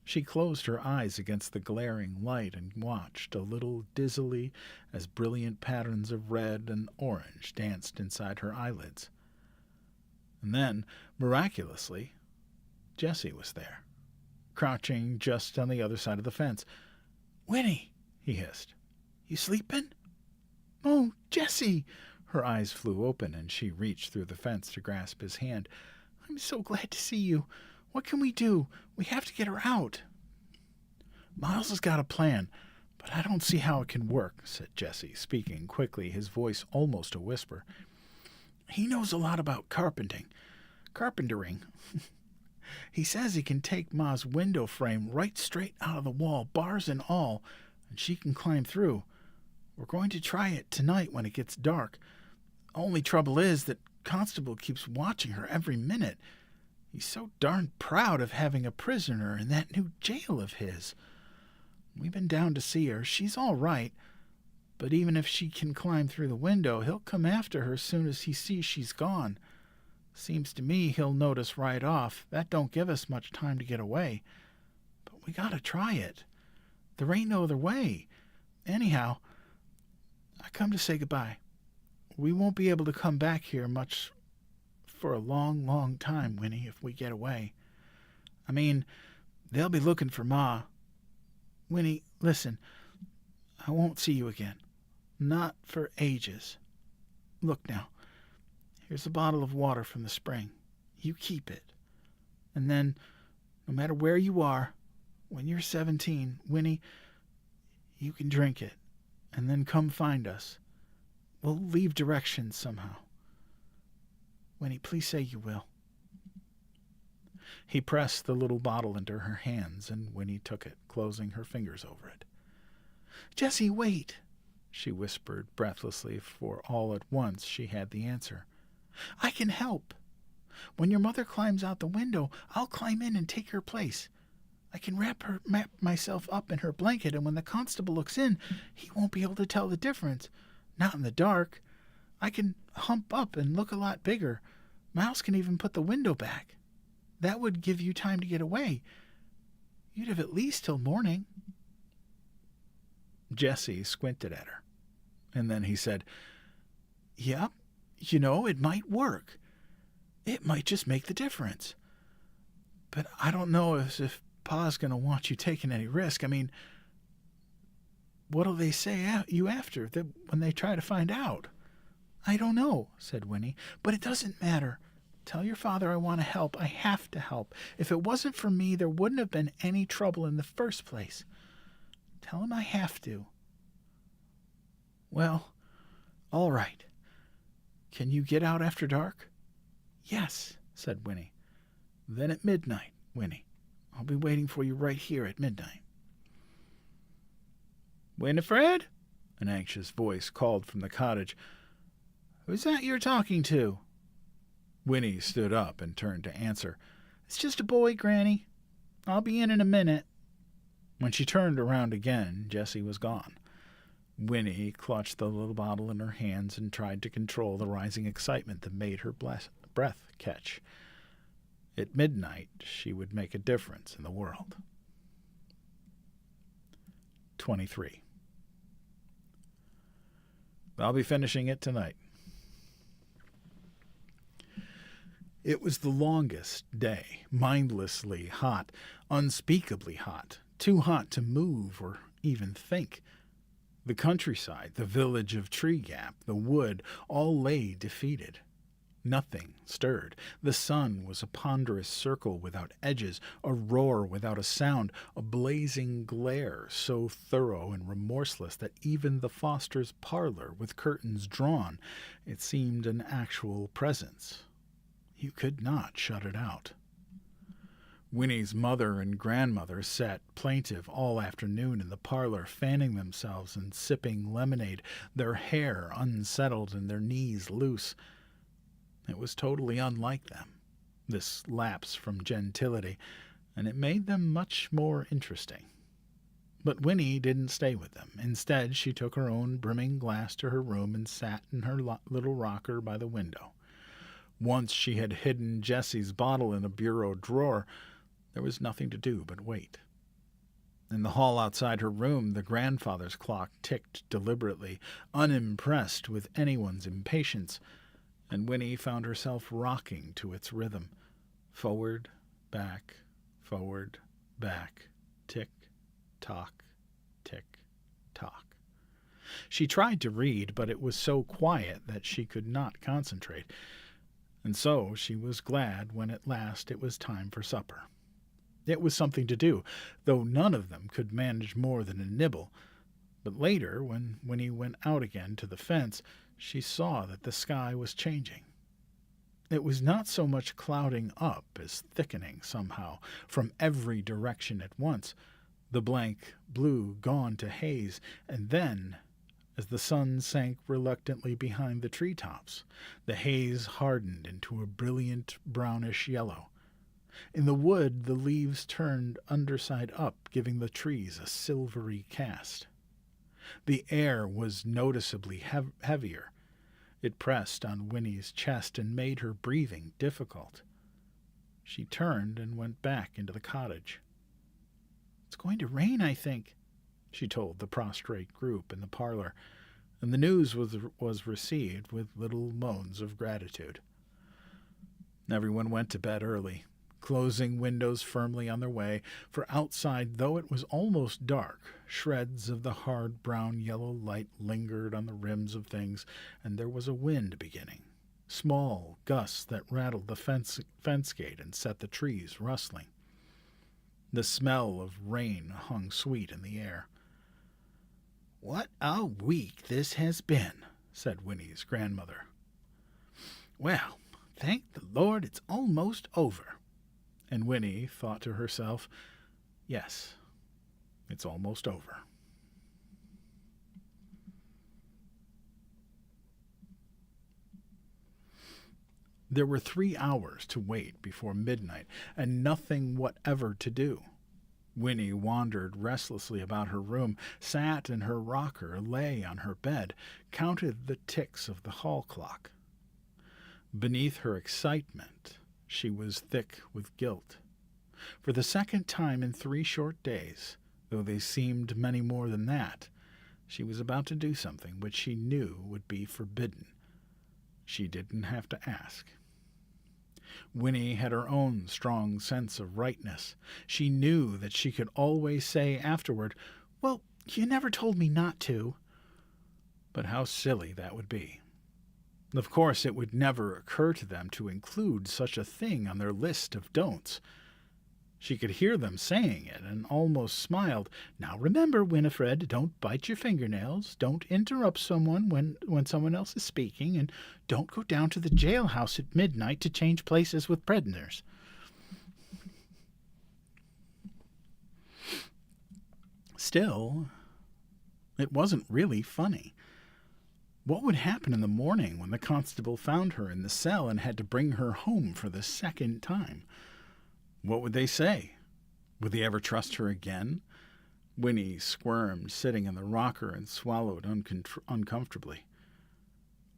She closed her eyes against the glaring light and watched a little dizzily as brilliant patterns of red and orange danced inside her eyelids. And then, miraculously, Jessie was there, crouching just on the other side of the fence. "Winnie," he hissed, "you sleepin'?" "Oh, Jessie!" Her eyes flew open, and she reached through the fence to grasp his hand. "I'm so glad to see you. What can we do? We have to get her out." "Miles has got a plan, but I don't see how it can work," said Jessie, speaking quickly, his voice almost a whisper. "He knows a lot about carpentering. He says he can take Ma's window frame right straight out of the wall, bars and all, and she can climb through. We're going to try it tonight when it gets dark. Only trouble is that Constable keeps watching her every minute. He's so darn proud of having a prisoner in that new jail of his. We've been down to see her. She's all right, But even if she can climb through the window, he'll come after her as soon as he sees she's gone. Seems to me he'll notice right off. That don't give us much time to get away. But we gotta try it. There ain't no other way. Anyhow, I come to say goodbye. We won't be able to come back here much for a long, long time, Winnie, if we get away. I mean, they'll be looking for Ma. Winnie, listen, I won't see you again. Not for ages. Look now, here's a bottle of water from the spring. You keep it. And then, no matter where you are, when you're 17, Winnie, you can drink it, and then come find us. We'll leave directions somehow. Winnie, please say you will. He pressed the little bottle into her hands, and Winnie took it, closing her fingers over it. Jessie, wait, she whispered breathlessly, for all at once she had the answer. I can help. When your mother climbs out the window, I'll climb in and take her place. I can wrap myself up in her blanket, and when the constable looks in, he won't be able to tell the difference. Not in the dark. I can hump up and look a lot bigger. Miles can even put the window back. That would give you time to get away. You'd have at least till morning. Jessie squinted at her, and then he said, Yep, it might work. It might just make the difference. But I don't know if Pa's going to want you taking any risk. I mean, what'll they say you after when they try to find out? I don't know, said Winnie, but it doesn't matter. Tell your father I want to help. I have to help. If it wasn't for me, there wouldn't have been any trouble in the first place. Tell him I have to. Well, all right. Can you get out after dark? Yes, said Winnie. Then at midnight, Winnie. I'll be waiting for you right here at midnight. Winifred? An anxious voice called from the cottage. Who's that you're talking to? Winnie stood up and turned to answer. It's just a boy, Granny. I'll be in a minute. When she turned around again, Jessie was gone. Winnie clutched the little bottle in her hands and tried to control the rising excitement that made her breath catch. At midnight, she would make a difference in the world. 23. I'll be finishing it tonight. It was the longest day, mindlessly hot, unspeakably hot, too hot to move or even think. The countryside, the village of Tree Gap, the wood, all lay defeated. Nothing stirred. The sun was a ponderous circle without edges, a roar without a sound, a blazing glare so thorough and remorseless that even the Fosters' parlor, with curtains drawn, it seemed an actual presence. You could not shut it out. Winnie's mother and grandmother sat plaintive all afternoon in the parlor, fanning themselves and sipping lemonade, their hair unsettled and their knees loose. It was totally unlike them, this lapse from gentility, and it made them much more interesting. But Winnie didn't stay with them. Instead, she took her own brimming glass to her room and sat in her little rocker by the window. Once she had hidden Jessie's bottle in a bureau drawer, there was nothing to do but wait. In the hall outside her room, the grandfather's clock ticked deliberately, unimpressed with anyone's impatience, and Winnie found herself rocking to its rhythm. Forward, back, tick, tock, tick, tock. She tried to read, but it was so quiet that she could not concentrate, and so she was glad when at last it was time for supper. It was something to do, though none of them could manage more than a nibble. But later, when Winnie went out again to the fence, she saw that the sky was changing. It was not so much clouding up as thickening somehow, from every direction at once, the blank blue gone to haze, and then, as the sun sank reluctantly behind the treetops, the haze hardened into a brilliant brownish yellow. In the wood, the leaves turned underside up, giving the trees a silvery cast. The air was noticeably heavier. It pressed on Winnie's chest and made her breathing difficult. She turned and went back into the cottage. "It's going to rain, I think," she told the prostrate group in the parlor, and the news was received with little moans of gratitude. Everyone went to bed early, closing windows firmly on their way, for outside, though it was almost dark, shreds of the hard brown-yellow light lingered on the rims of things, and there was a wind beginning, small gusts that rattled the fence gate and set the trees rustling. The smell of rain hung sweet in the air. "What a week this has been," said Winnie's grandmother. "Well, thank the Lord it's almost over." And Winnie thought to herself, yes, it's almost over. There were 3 hours to wait before midnight, and nothing whatever to do. Winnie wandered restlessly about her room, sat in her rocker, lay on her bed, counted the ticks of the hall clock. Beneath her excitement, she was thick with guilt. For the second time in 3 short days, though they seemed many more than that, she was about to do something which she knew would be forbidden. She didn't have to ask. Winnie had her own strong sense of rightness. She knew that she could always say afterward, "Well, you never told me not to." But how silly that would be. Of course, it would never occur to them to include such a thing on their list of don'ts. She could hear them saying it and almost smiled. "Now remember, Winifred, don't bite your fingernails, don't interrupt someone when someone else is speaking, and don't go down to the jailhouse at midnight to change places with prisoners." Still, it wasn't really funny. What would happen in the morning when the constable found her in the cell and had to bring her home for the second time? What would they say? Would they ever trust her again? Winnie squirmed, sitting in the rocker, and swallowed uncomfortably.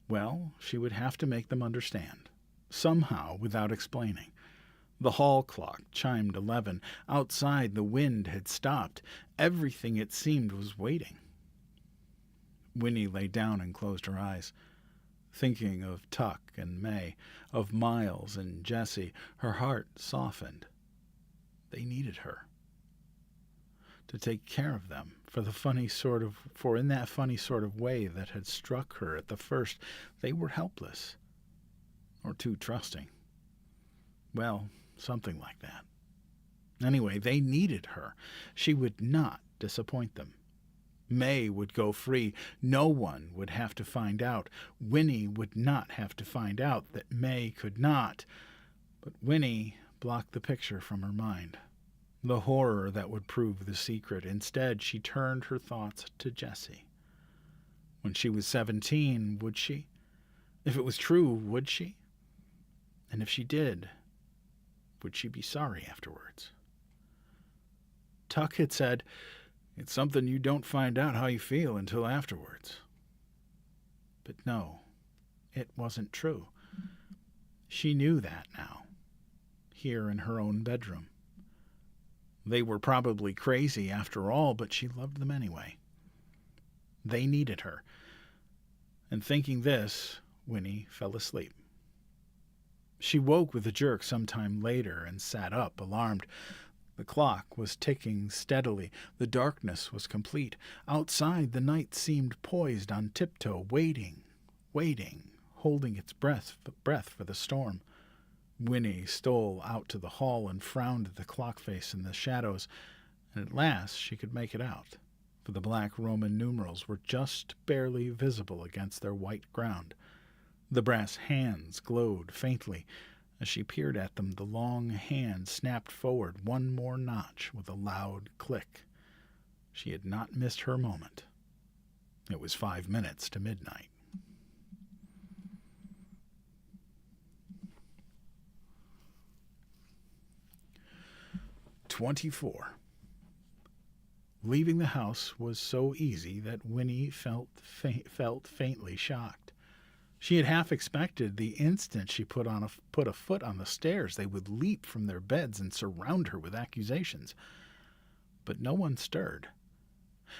Well, she would have to make them understand, somehow, without explaining. The hall clock chimed 11. Outside, the wind had stopped. Everything, it seemed, was waiting. Winnie lay down and closed her eyes. Thinking of Tuck and May, of Miles and Jessie, her heart softened. They needed her to take care of them, for in that funny sort of way that had struck her at the first, they were helpless, or too trusting. Well, something like that. Anyway, they needed her. She would not disappoint them. May would go free. No one would have to find out. Winnie would not have to find out that May could not. But Winnie blocked the picture from her mind, the horror that would prove the secret. Instead, she turned her thoughts to Jessie. When she was 17, would she? If it was true, would she? And if she did, would she be sorry afterwards? Tuck had said, "It's something you don't find out how you feel until afterwards." But no, it wasn't true. She knew that now, here in her own bedroom. They were probably crazy after all, but she loved them anyway. They needed her. And thinking this, Winnie fell asleep. She woke with a jerk some time later and sat up, alarmed. The clock was ticking steadily. The darkness was complete. Outside, the night seemed poised on tiptoe, waiting, holding its breath for the storm. Winnie stole out to the hall and frowned at the clock face in the shadows, and at last she could make it out, for the black Roman numerals were just barely visible against their white ground. The brass hands glowed faintly. As she peered at them, the long hand snapped forward one more notch with a loud click. She had not missed her moment. It was 5 minutes to midnight. "24. Leaving the house was so easy that Winnie felt faintly shocked. She had half expected the instant she put a foot on the stairs they would leap from their beds and surround her with accusations. But no one stirred,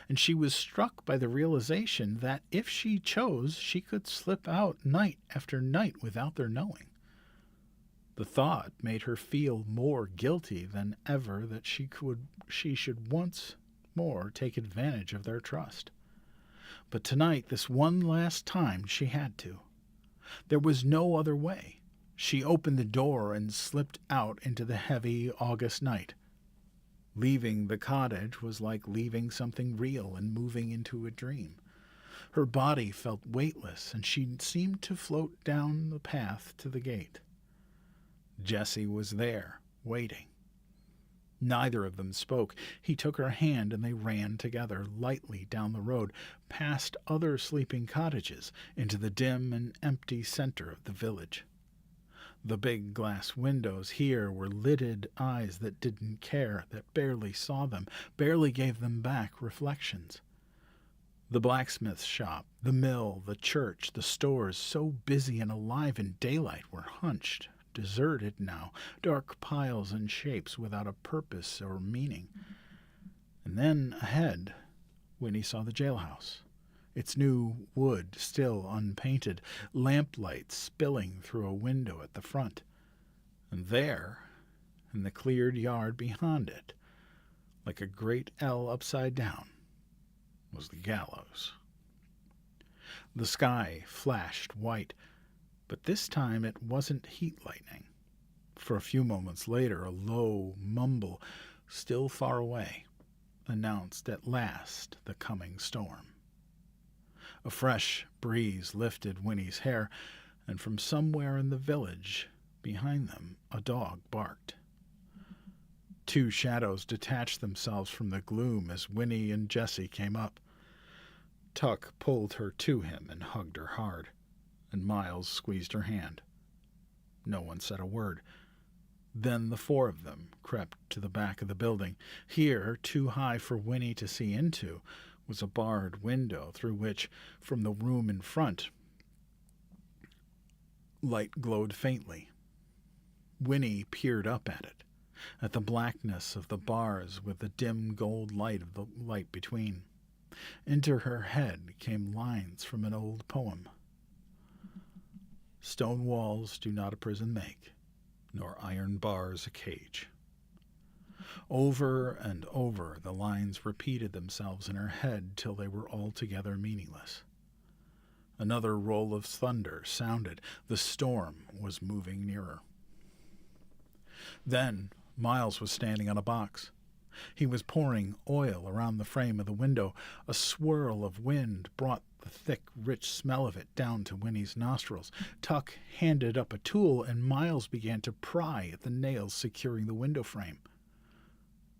and she was struck by the realization that if she chose, she could slip out night after night without their knowing. The thought made her feel more guilty than ever that she should once more take advantage of their trust. But tonight, this one last time, she had to. There was no other way. She opened the door and slipped out into the heavy August night. Leaving the cottage was like leaving something real and moving into a dream. Her body felt weightless, and she seemed to float down the path to the gate. Jesse was there, waiting. Neither of them spoke. He took her hand and they ran together lightly down the road, past other sleeping cottages, into the dim and empty center of the village. The big glass windows here were lidded eyes that didn't care, that barely saw them, barely gave them back reflections. The blacksmith's shop, the mill, the church, the stores, so busy and alive in daylight, were hunched, deserted now, dark piles and shapes without a purpose or meaning. And then, ahead, Winnie saw the jailhouse, its new wood still unpainted, lamplight spilling through a window at the front. And there, in the cleared yard behind it, like a great L upside down, was the gallows. The sky flashed white, but this time it wasn't heat lightning. For a few moments later, a low mumble, still far away, announced at last the coming storm. A fresh breeze lifted Winnie's hair, and from somewhere in the village behind them a dog barked. Two shadows detached themselves from the gloom as Winnie and Jessie came up. Tuck pulled her to him and hugged her hard, and Miles squeezed her hand. No one said a word. Then the four of them crept to the back of the building. Here, too high for Winnie to see into, was a barred window through which, from the room in front, light glowed faintly. Winnie peered up at the blackness of the bars with the dim gold light of the light between. Into her head came lines from an old poem. Stone walls do not a prison make, nor iron bars a cage. Over and over the lines repeated themselves in her head till they were altogether meaningless. Another roll of thunder sounded. The storm was moving nearer. Then Miles was standing on a box. He was pouring oil around the frame of the window. A swirl of wind brought the thick, rich smell of it down to Winnie's nostrils. Tuck handed up a tool, and Miles began to pry at the nails securing the window frame.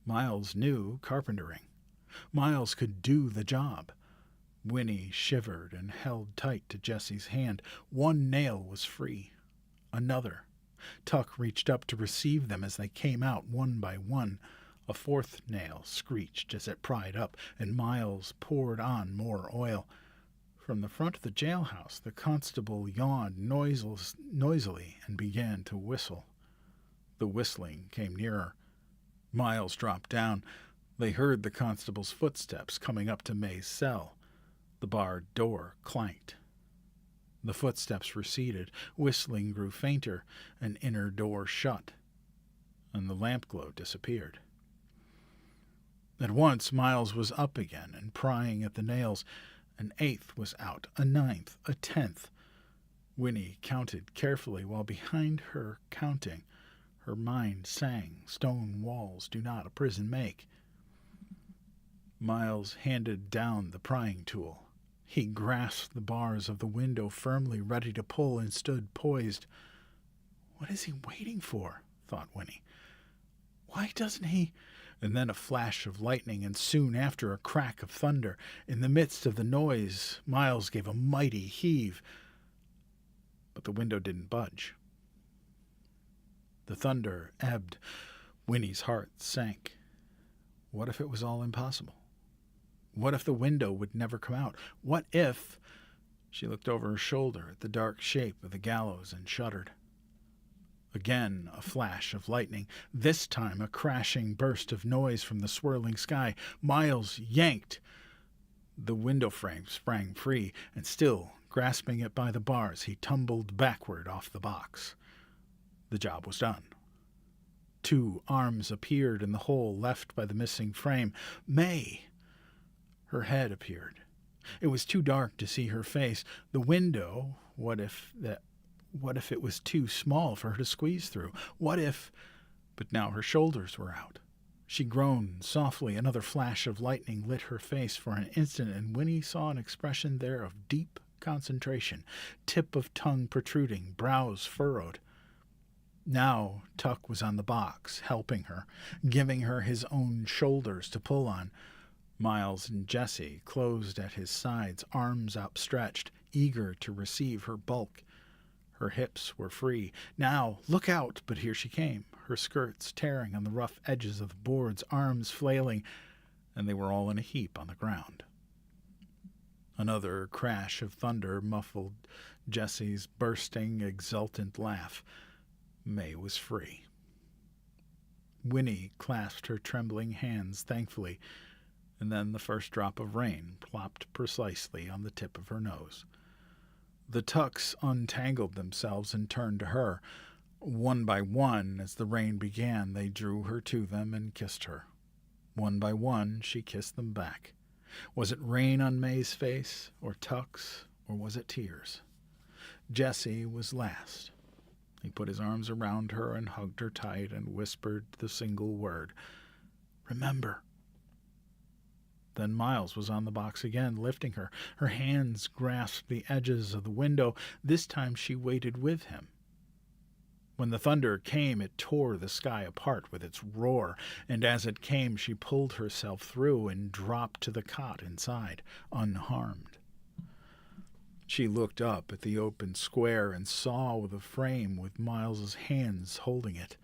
Miles knew carpentering. Miles could do the job. Winnie shivered and held tight to Jessie's hand. One nail was free. Another. Tuck reached up to receive them as they came out one by one. A fourth nail screeched as it pried up, and Miles poured on more oil. From the front of the jailhouse, the constable yawned noisily and began to whistle. The whistling came nearer. Miles dropped down. They heard the constable's footsteps coming up to May's cell. The barred door clanked. The footsteps receded. Whistling grew fainter. An inner door shut, and the lamp glow disappeared. At once Miles was up again and prying at the nails. An eighth was out, a ninth, a 10th. Winnie counted carefully while behind her counting, her mind sang, "Stone walls do not a prison make." Miles handed down the prying tool. He grasped the bars of the window firmly, ready to pull, and stood poised. What is he waiting for? Thought Winnie. Why doesn't he? And then a flash of lightning, and soon after a crack of thunder. In the midst of the noise, Miles gave a mighty heave. But the window didn't budge. The thunder ebbed. Winnie's heart sank. What if it was all impossible? What if the window would never come out? What if... She looked over her shoulder at the dark shape of the gallows and shuddered. Again, a flash of lightning, this time a crashing burst of noise from the swirling sky. Miles yanked. The window frame sprang free, and still, grasping it by the bars, he tumbled backward off the box. The job was done. 2 arms appeared in the hole left by the missing frame. May! Her head appeared. It was too dark to see her face. The window, what if it was too small for her to squeeze through? What if... But now her shoulders were out. She groaned softly. Another flash of lightning lit her face for an instant, and Winnie saw an expression there of deep concentration, tip of tongue protruding, brows furrowed. Now Tuck was on the box, helping her, giving her his own shoulders to pull on. Miles and Jessie closed at his sides, arms outstretched, eager to receive her bulk. Her hips were free. Now, look out! But here she came, her skirts tearing on the rough edges of the boards, arms flailing, and they were all in a heap on the ground. Another crash of thunder muffled Jessie's bursting, exultant laugh. May was free. Winnie clasped her trembling hands thankfully, and then the first drop of rain plopped precisely on the tip of her nose. The Tucks untangled themselves and turned to her. One by one, as the rain began, they drew her to them and kissed her. One by one, she kissed them back. Was it rain on May's face, or Tuck's, or was it tears? Jessie was last. He put his arms around her and hugged her tight and whispered the single word, "Remember." Then Miles was on the box again, lifting her. Her hands grasped the edges of the window. This time she waited with him. When the thunder came, it tore the sky apart with its roar, and as it came, she pulled herself through and dropped to the cot inside, unharmed. She looked up at the open square and saw the frame with Miles's hands holding it.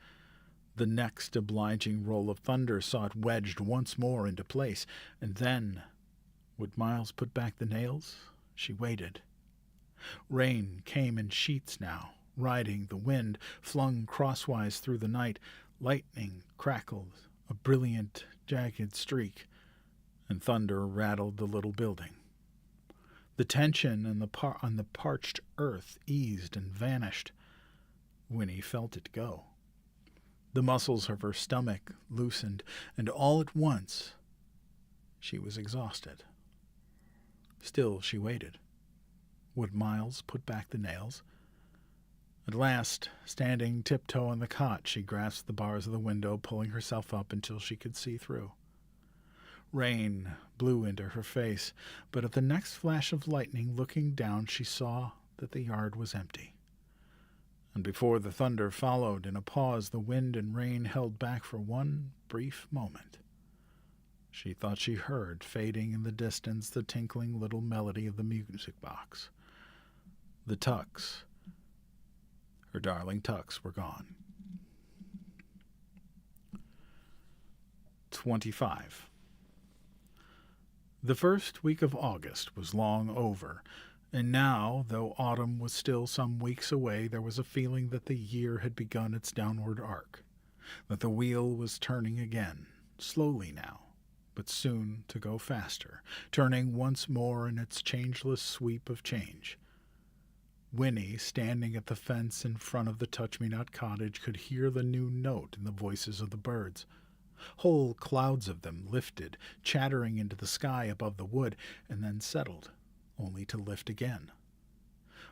The next obliging roll of thunder saw it wedged once more into place, and then, would Miles put back the nails? She waited. Rain came in sheets now, riding the wind, flung crosswise through the night. Lightning crackled, a brilliant, jagged streak, and thunder rattled the little building. The tension on the parched earth eased and vanished. Winnie felt it go. The muscles of her stomach loosened, and all at once she was exhausted. Still she waited. Would Miles put back the nails? At last, standing tiptoe on the cot, she grasped the bars of the window, pulling herself up until she could see through. Rain blew into her face, but at the next flash of lightning, looking down, she saw that the yard was empty. And before the thunder followed, in a pause, the wind and rain held back for one brief moment. She thought she heard, fading in the distance, the tinkling little melody of the music box. The Tucks, her darling Tucks, were gone. 25. The first week of August was long over, and now, though autumn was still some weeks away, there was a feeling that the year had begun its downward arc, that the wheel was turning again, slowly now, but soon to go faster, turning once more in its changeless sweep of change. Winnie, standing at the fence in front of the Touch-Me-Not cottage, could hear the new note in the voices of the birds. Whole clouds of them lifted, chattering into the sky above the wood, and then settled, only to lift again.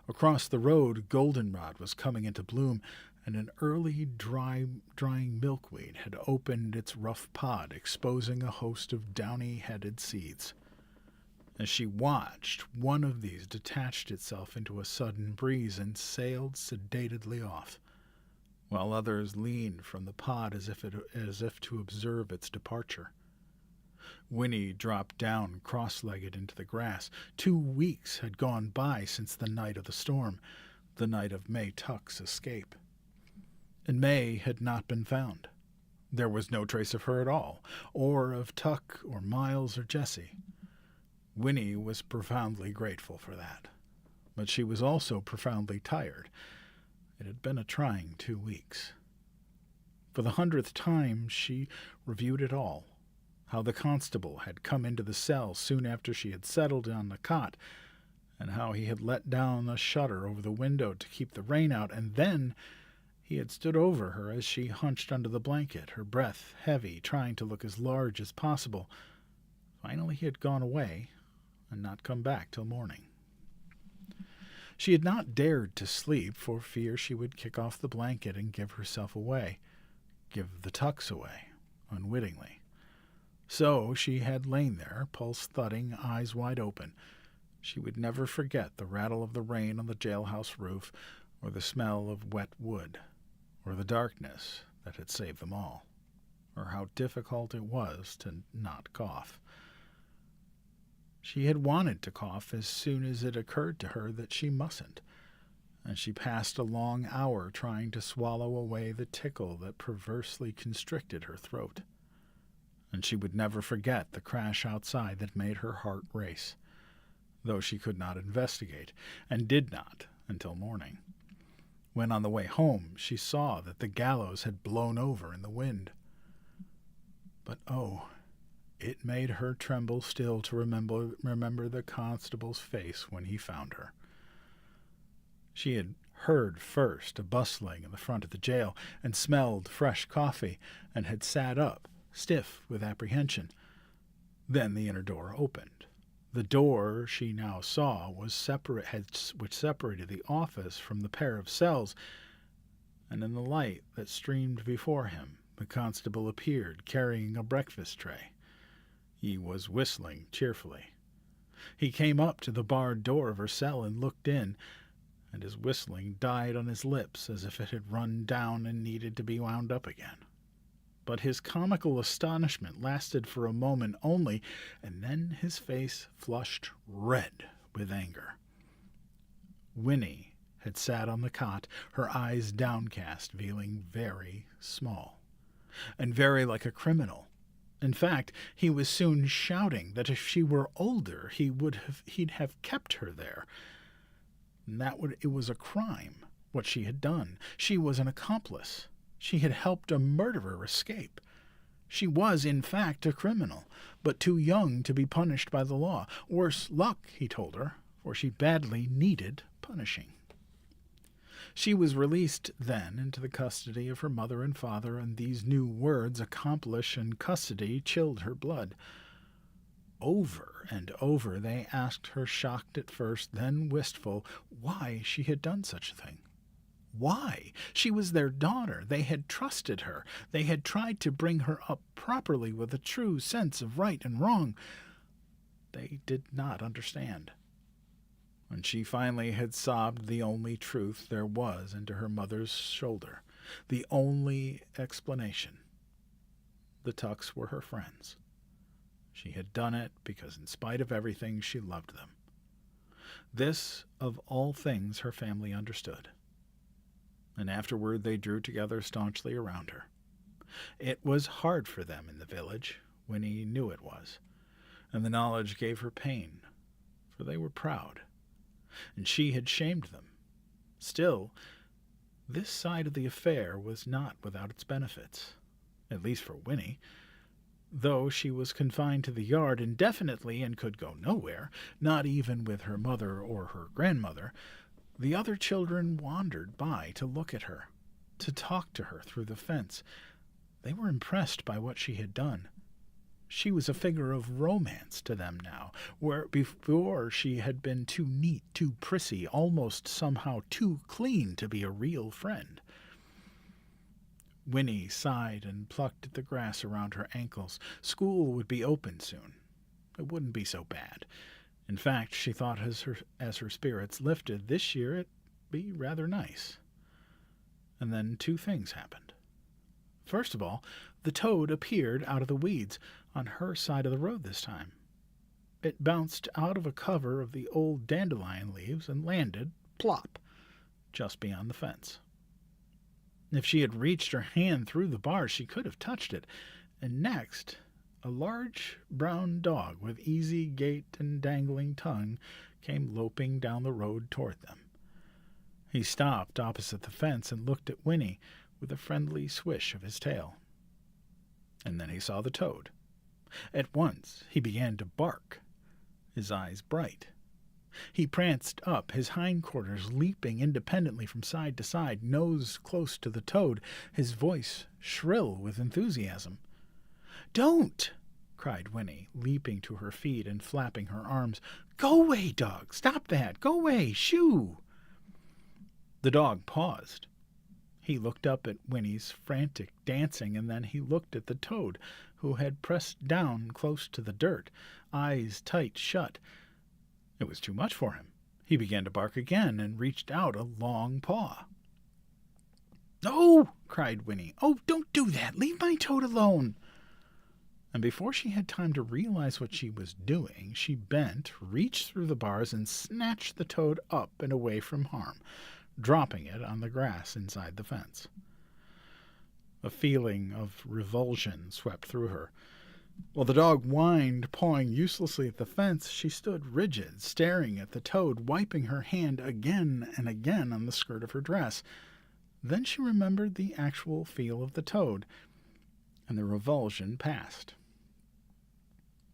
Across the road, goldenrod was coming into bloom, and an early drying milkweed had opened its rough pod, exposing a host of downy-headed seeds. As she watched, one of these detached itself into a sudden breeze and sailed sedately off, while others leaned from the pod as if to observe its departure. Winnie dropped down cross-legged into the grass. 2 weeks had gone by since the night of the storm, the night of May Tuck's escape. And May had not been found. There was no trace of her at all, or of Tuck or Miles or Jessie. Winnie was profoundly grateful for that, but she was also profoundly tired. It had been a trying 2 weeks. For the 100th time, she reviewed it all. How the constable had come into the cell soon after she had settled on the cot, and how he had let down a shutter over the window to keep the rain out, and then he had stood over her as she hunched under the blanket, her breath heavy, trying to look as large as possible. Finally he had gone away and not come back till morning. She had not dared to sleep for fear she would kick off the blanket and give herself away, give the tucks away, unwittingly. So she had lain there, pulse thudding, eyes wide open. She would never forget the rattle of the rain on the jailhouse roof, or the smell of wet wood, or the darkness that had saved them all, or how difficult it was to not cough. She had wanted to cough as soon as it occurred to her that she mustn't, and she passed a long hour trying to swallow away the tickle that perversely constricted her throat. And she would never forget the crash outside that made her heart race, though she could not investigate, and did not until morning, when on the way home she saw that the gallows had blown over in the wind. But oh, it made her tremble still to remember the constable's face when he found her. She had heard first a bustling in the front of the jail, and smelled fresh coffee, and had sat up, stiff with apprehension. Then the inner door opened. The door she now saw which separated the office from the pair of cells, and in the light that streamed before him, the constable appeared, carrying a breakfast tray. He was whistling cheerfully. He came up to the barred door of her cell and looked in, and his whistling died on his lips as if it had run down and needed to be wound up again. But his comical astonishment lasted for a moment only, and then his face flushed red with anger. Winnie had sat on the cot, her eyes downcast, feeling very small, and very like a criminal. In fact, he was soon shouting that if she were older, he'd have kept her there. And it was a crime, what she had done. She was an accomplice. She had helped a murderer escape. She was, in fact, a criminal, but too young to be punished by the law. Worse luck, he told her, for she badly needed punishing. She was released then into the custody of her mother and father, and these new words, accomplice and custody, chilled her blood. Over and over they asked her, shocked at first, then wistful, why she had done such a thing. Why? She was their daughter. They had trusted her. They had tried to bring her up properly with a true sense of right and wrong. They did not understand. When she finally had sobbed the only truth there was into her mother's shoulder, the only explanation, the Tucks were her friends. She had done it because in spite of everything she loved them. This, of all things, her family understood. And afterward they drew together staunchly around her. It was hard for them in the village, Winnie knew it was, and the knowledge gave her pain, for they were proud, and she had shamed them. Still, this side of the affair was not without its benefits, at least for Winnie. Though she was confined to the yard indefinitely and could go nowhere, not even with her mother or her grandmother, the other children wandered by to look at her, to talk to her through the fence. They were impressed by what she had done. She was a figure of romance to them now, where before she had been too neat, too prissy, almost somehow too clean to be a real friend. Winnie sighed and plucked at the grass around her ankles. School would be open soon. It wouldn't be so bad. In fact, she thought as her spirits lifted, this year it'd be rather nice. And then 2 things happened. First of all, the toad appeared out of the weeds, on her side of the road this time. It bounced out of a cover of the old dandelion leaves and landed, plop, just beyond the fence. If she had reached her hand through the bars, she could have touched it. And next, a large brown dog with easy gait and dangling tongue came loping down the road toward them. He stopped opposite the fence and looked at Winnie with a friendly swish of his tail. And then he saw the toad. At once he began to bark, his eyes bright. He pranced up, his hindquarters leaping independently from side to side, nose close to the toad, his voice shrill with enthusiasm. "Don't!" cried Winnie, leaping to her feet and flapping her arms. "Go away, dog! Stop that! Go away! Shoo!" The dog paused. He looked up at Winnie's frantic dancing, and then he looked at the toad, who had pressed down close to the dirt, eyes tight shut. It was too much for him. He began to bark again and reached out a long paw. "Oh!" cried Winnie. "Oh, don't do that! Leave my toad alone!" And before she had time to realize what she was doing, she bent, reached through the bars, and snatched the toad up and away from harm, dropping it on the grass inside the fence. A feeling of revulsion swept through her. While the dog whined, pawing uselessly at the fence, she stood rigid, staring at the toad, wiping her hand again and again on the skirt of her dress. Then she remembered the actual feel of the toad, and the revulsion passed.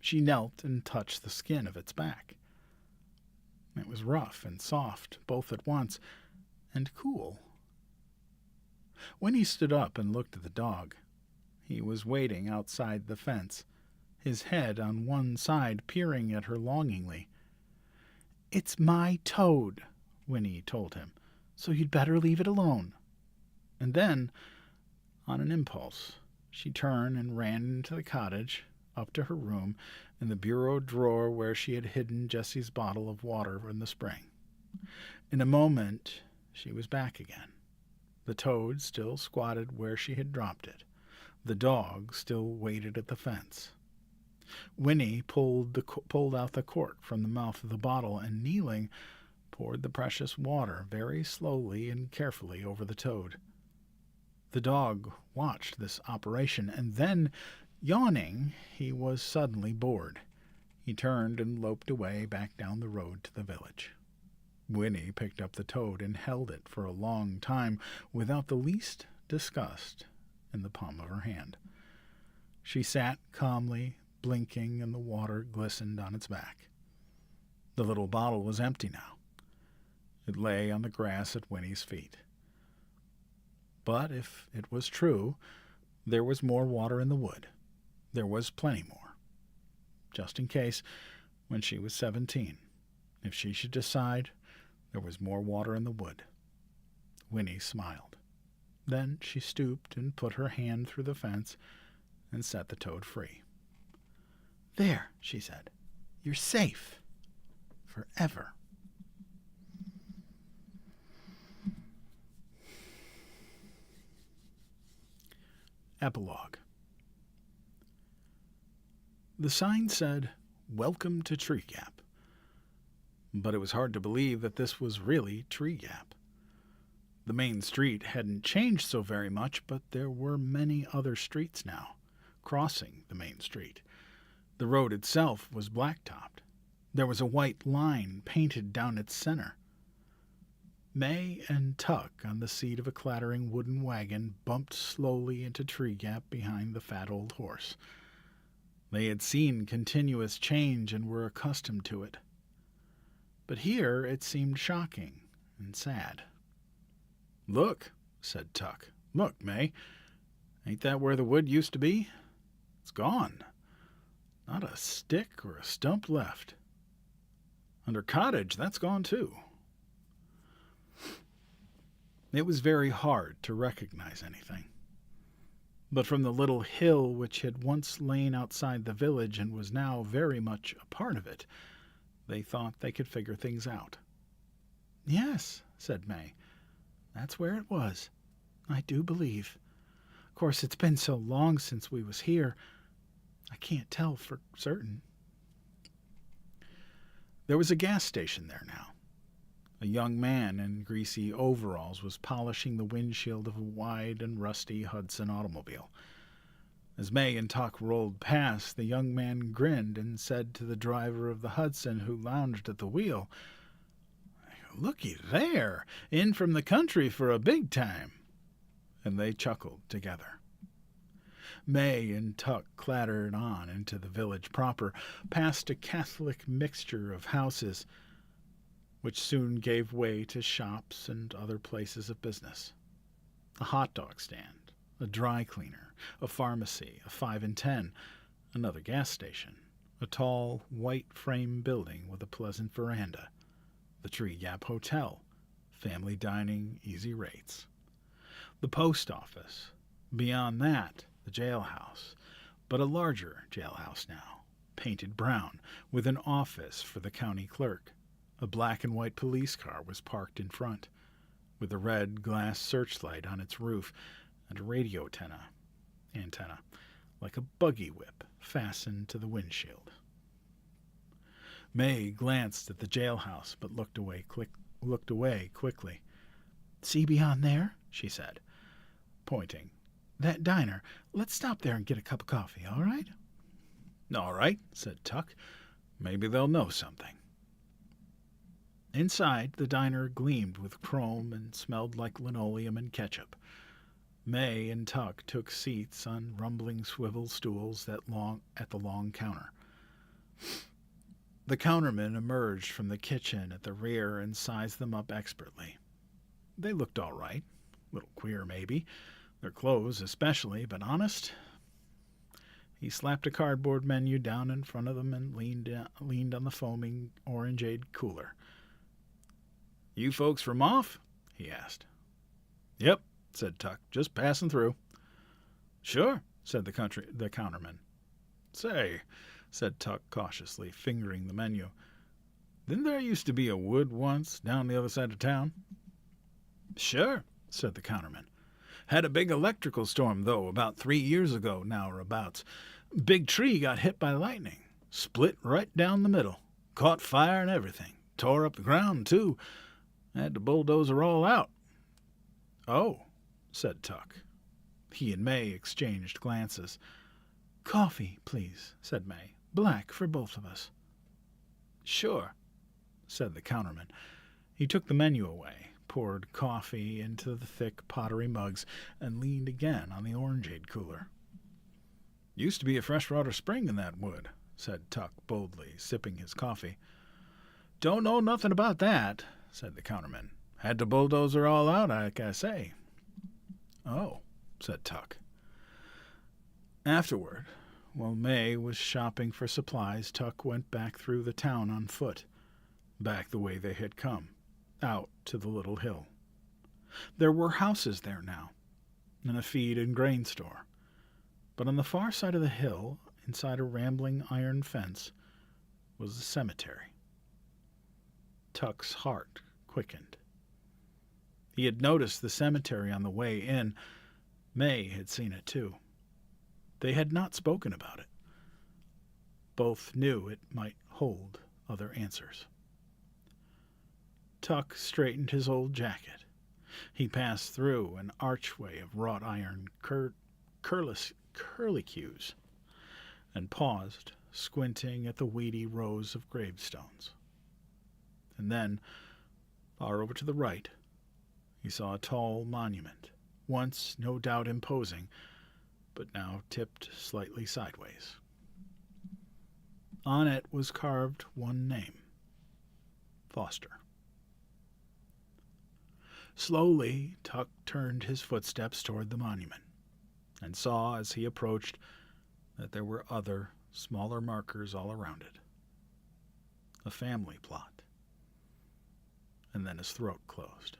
She knelt and touched the skin of its back. It was rough and soft, both at once, and cool. When he stood up and looked at the dog, he was waiting outside the fence, his head on one side, peering at her longingly. "It's my toad," Winnie told him, "so you'd better leave it alone." And then, on an impulse, she turned and ran into the cottage, up to her room, in the bureau drawer where she had hidden Jessie's bottle of water in the spring. In a moment she was back again. The toad still squatted where she had dropped it. The dog still waited at the fence. Winnie pulled out the cork from the mouth of the bottle and, kneeling, poured the precious water very slowly and carefully over the toad. The dog watched this operation, and then, yawning, he was suddenly bored. He turned and loped away back down the road to the village. Winnie picked up the toad and held it for a long time without the least disgust in the palm of her hand. She sat calmly, blinking, and the water glistened on its back. The little bottle was empty now. It lay on the grass at Winnie's feet. But if it was true, there was more water in the wood. There was plenty more. Just in case, when she was 17, if she should decide, there was more water in the wood. Winnie smiled. Then she stooped and put her hand through the fence and set the toad free. "There," she said. "You're safe. Forever." Epilogue. The sign said, "Welcome to Tree Gap." But it was hard to believe that this was really Tree Gap. The main street hadn't changed so very much, but there were many other streets now, crossing the main street. The road itself was blacktopped. There was a white line painted down its center. May and Tuck, on the seat of a clattering wooden wagon, bumped slowly into Tree Gap behind the fat old horse. They had seen continuous change and were accustomed to it. But here it seemed shocking and sad. "Look," said Tuck. "Look, May. Ain't that where the wood used to be? It's gone. Not a stick or a stump left. And her cottage, that's gone too." It was very hard to recognize anything. But from the little hill which had once lain outside the village and was now very much a part of it, they thought they could figure things out. "Yes," said May. "That's where it was. I do believe. Of course, it's been so long since we was here, I can't tell for certain." There was a gas station there now. A young man in greasy overalls was polishing the windshield of a wide and rusty Hudson automobile. As May and Tuck rolled past, the young man grinned and said to the driver of the Hudson who lounged at the wheel, "Looky there, in from the country for a big time." And they chuckled together. May and Tuck clattered on into the village proper, past a Catholic mixture of houses, which soon gave way to shops and other places of business. A hot dog stand, a dry cleaner, a pharmacy, a 5 and 10, another gas station, a tall, white frame building with a pleasant veranda, the Tree Gap Hotel, family dining, easy rates. The post office. Beyond that, the jailhouse, but a larger jailhouse now, painted brown, with an office for the county clerk. A black and white police car was parked in front, with a red glass searchlight on its roof and a radio antenna, like a buggy whip fastened to the windshield. May glanced at the jailhouse, but looked away quickly. "See beyond there?" she said, pointing. "That diner. Let's stop there and get a cup of coffee, all right?" "All right," said Tuck. "Maybe they'll know something." Inside, the diner gleamed with chrome and smelled like linoleum and ketchup. May and Tuck took seats on rumbling swivel stools at the long counter. The counterman emerged from the kitchen at the rear and sized them up expertly. They looked all right, a little queer maybe, their clothes especially, but honest. He slapped a cardboard menu down in front of them and leaned on the foaming orangeade cooler. "You folks from off?" he asked. "Yep," said Tuck, "just passing through." "Sure," said the counterman. "Say," said Tuck cautiously, fingering the menu, "didn't there used to be a wood once down the other side of town?" "Sure," said the counterman. "Had a big electrical storm, though, about 3 years ago now or abouts. Big tree got hit by lightning. Split right down the middle. Caught fire and everything. Tore up the ground, too. Had to bulldozer all out." "Oh," said Tuck. He and May exchanged glances. "Coffee, please," said May. "Black for both of us." "Sure," said the counterman. He took the menu away, poured coffee into the thick pottery mugs, and leaned again on the orangeade cooler. "Used to be a freshwater spring in that wood," said Tuck boldly, sipping his coffee. "Don't know nothing about that," said the counterman. "Had to bulldozer all out, like I say." "Oh," said Tuck. Afterward, while May was shopping for supplies, Tuck went back through the town on foot, back the way they had come, out to the little hill. There were houses there now, and a feed and grain store. But on the far side of the hill, inside a rambling iron fence, was the cemetery. Tuck's heart quickened. He had noticed the cemetery on the way in. May had seen it too. They had not spoken about it. Both knew it might hold other answers. Tuck straightened his old jacket. He passed through an archway of wrought iron curlicues and paused, squinting at the weedy rows of gravestones. And then, far over to the right, he saw a tall monument, once no doubt imposing, but now tipped slightly sideways. On it was carved one name: Foster. Slowly, Tuck turned his footsteps toward the monument, and saw as he approached that there were other, smaller markers all around it. A family plot. And then his throat closed.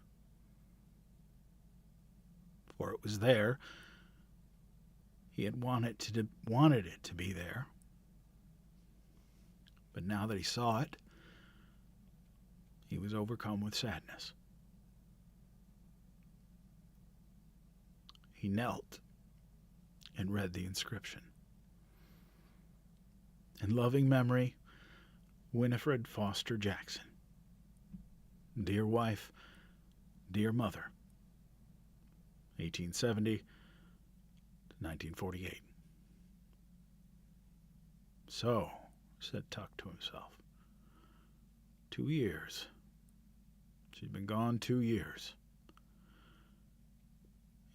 For it was there. He had wanted it to be there. But now that he saw it, he was overcome with sadness. He knelt and read the inscription. In loving memory, Winifred Foster Jackson. Dear wife, dear mother. 1870 to 1948. So, said Tuck to himself. 2 years. She'd been gone 2 years.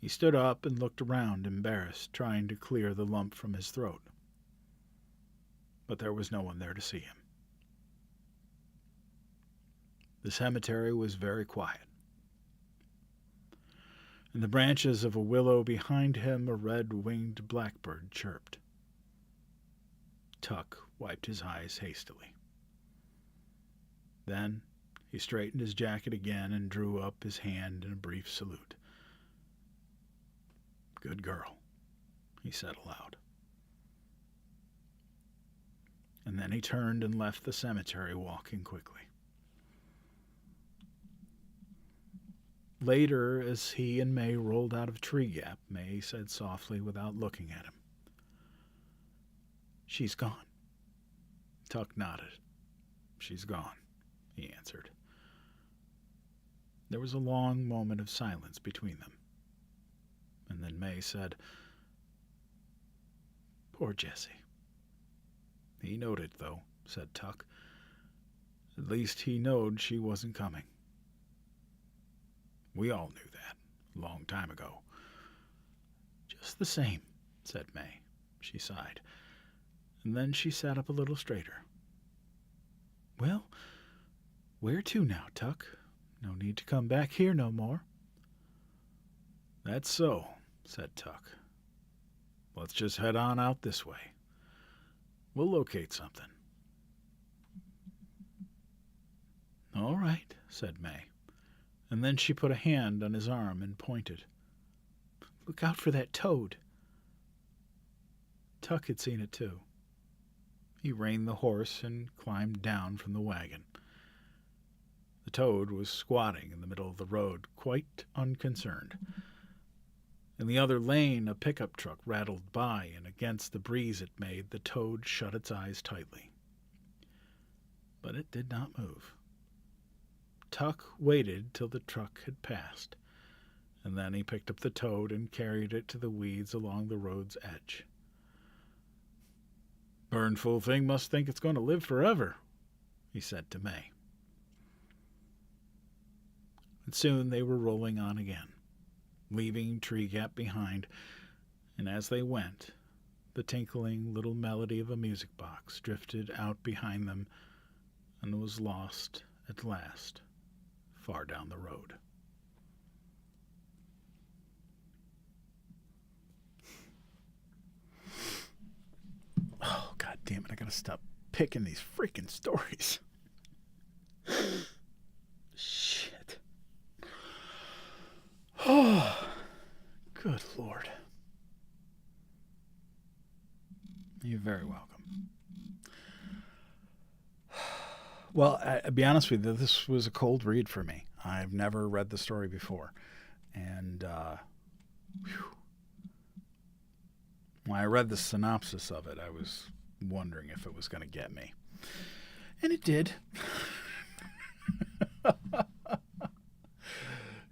He stood up and looked around, embarrassed, trying to clear the lump from his throat. But there was no one there to see him. The cemetery was very quiet. In the branches of a willow behind him, a red-winged blackbird chirped. Tuck wiped his eyes hastily. Then he straightened his jacket again and drew up his hand in a brief salute. "Good girl," he said aloud. And then he turned and left the cemetery, walking quickly. Later, as he and May rolled out of Tree Gap, May said softly without looking at him, "She's gone." Tuck nodded. "She's gone," he answered. There was a long moment of silence between them. And then May said, "Poor Jessie." "He knowed it, though," said Tuck. "At least he knowed she wasn't coming. We all knew that, a long time ago." "Just the same," said May. She sighed. And then she sat up a little straighter. "Well, where to now, Tuck? No need to come back here no more." "That's so," said Tuck. "Let's just head on out this way. We'll locate something." "All right," said May. And then she put a hand on his arm and pointed. "Look out for that toad." Tuck had seen it too. He reined the horse and climbed down from the wagon. The toad was squatting in the middle of the road, quite unconcerned. In the other lane, a pickup truck rattled by, and against the breeze it made, the toad shut its eyes tightly. But it did not move. Tuck waited till the truck had passed, and then he picked up the toad and carried it to the weeds along the road's edge. "Burnful thing must think it's going to live forever," he said to May. And soon they were rolling on again, leaving Tree Gap behind, and as they went, the tinkling little melody of a music box drifted out behind them and was lost at last, far down the road. Oh, God damn it, I gotta stop picking these freaking stories. Shit. Oh, good Lord. You're very welcome. Well, I'll be honest with you, this was a cold read for me. I've never read the story before. And when I read the synopsis of it, I was wondering if it was going to get me. And it did.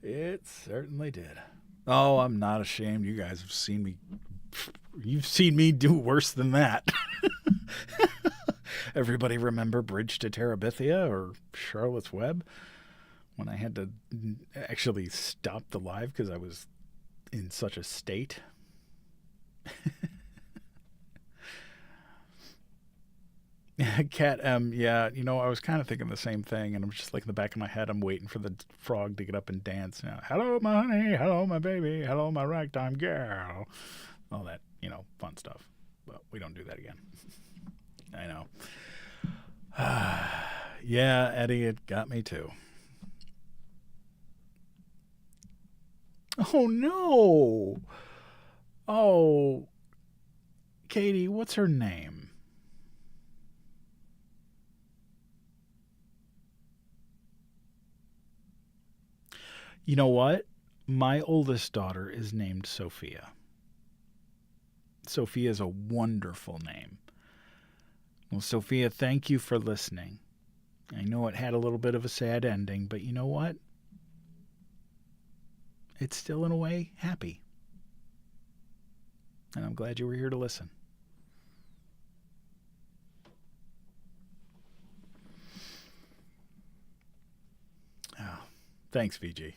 It certainly did. Oh, I'm not ashamed. You guys have seen me. You've seen me do worse than that. Everybody remember Bridge to Terabithia or Charlotte's Web? When I had to actually stop the live because I was in such a state. Cat M, yeah, I was kind of thinking the same thing, and I'm just like in the back of my head, I'm waiting for the frog to get up and dance. Hello, my honey. Hello, my baby. Hello, my ragtime girl. All that, fun stuff. But we don't do that again. I know. Yeah, Eddie, it got me too. Oh, no. Oh, Katie, what's her name? You know what? My oldest daughter is named Sophia. Sophia is a wonderful name. Well, Sophia, thank you for listening. I know it had a little bit of a sad ending, but you know what? It's still, in a way, happy. And I'm glad you were here to listen. Thanks, VG.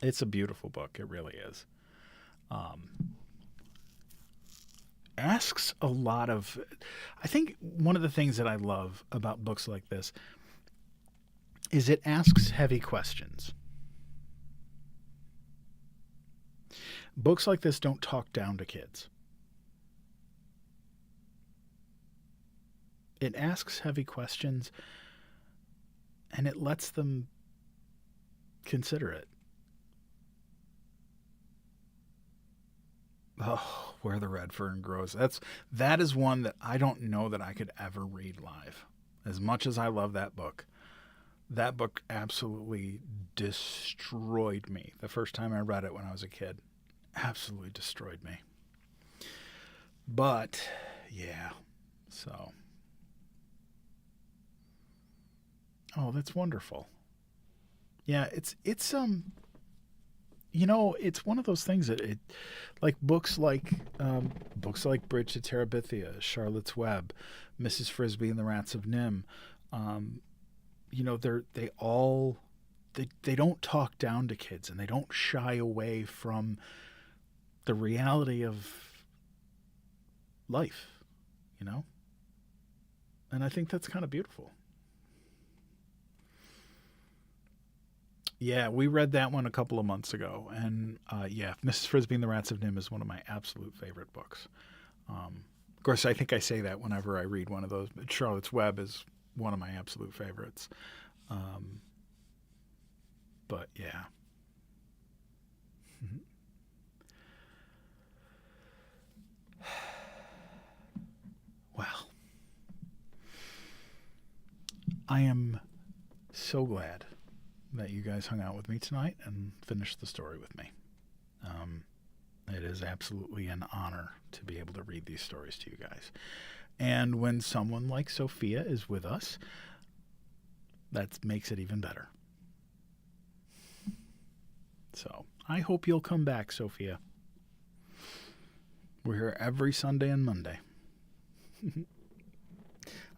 It's a beautiful book. It really is. Asks a lot of... I think one of the things that I love about books like this is it asks heavy questions. Books like this don't talk down to kids. It asks heavy questions, and it lets them consider it. Oh, Where the Red Fern Grows. That is one that I don't know that I could ever read live. As much as I love that book absolutely destroyed me the first time I read it when I was a kid. Absolutely destroyed me. But yeah, so. Oh, that's wonderful. Yeah, it's it's one of those things that like books like Bridge to Terabithia, Charlotte's Web, Mrs. Frisbee and the Rats of Nim. They don't talk down to kids, and they don't shy away from the reality of life, and I think that's kind of beautiful. Yeah, we read that one a couple of months ago, and Mrs. Frisbee and the Rats of Nim is one of my absolute favorite books. Of course, I think I say that whenever I read one of those, but Charlotte's Web is one of my absolute favorites. But yeah. Well, I am so glad that you guys hung out with me tonight and finished the story with me. It is absolutely an honor to be able to read these stories to you guys. And when someone like Sophia is with us, that makes it even better. So I hope you'll come back, Sophia. We're here every Sunday and Monday.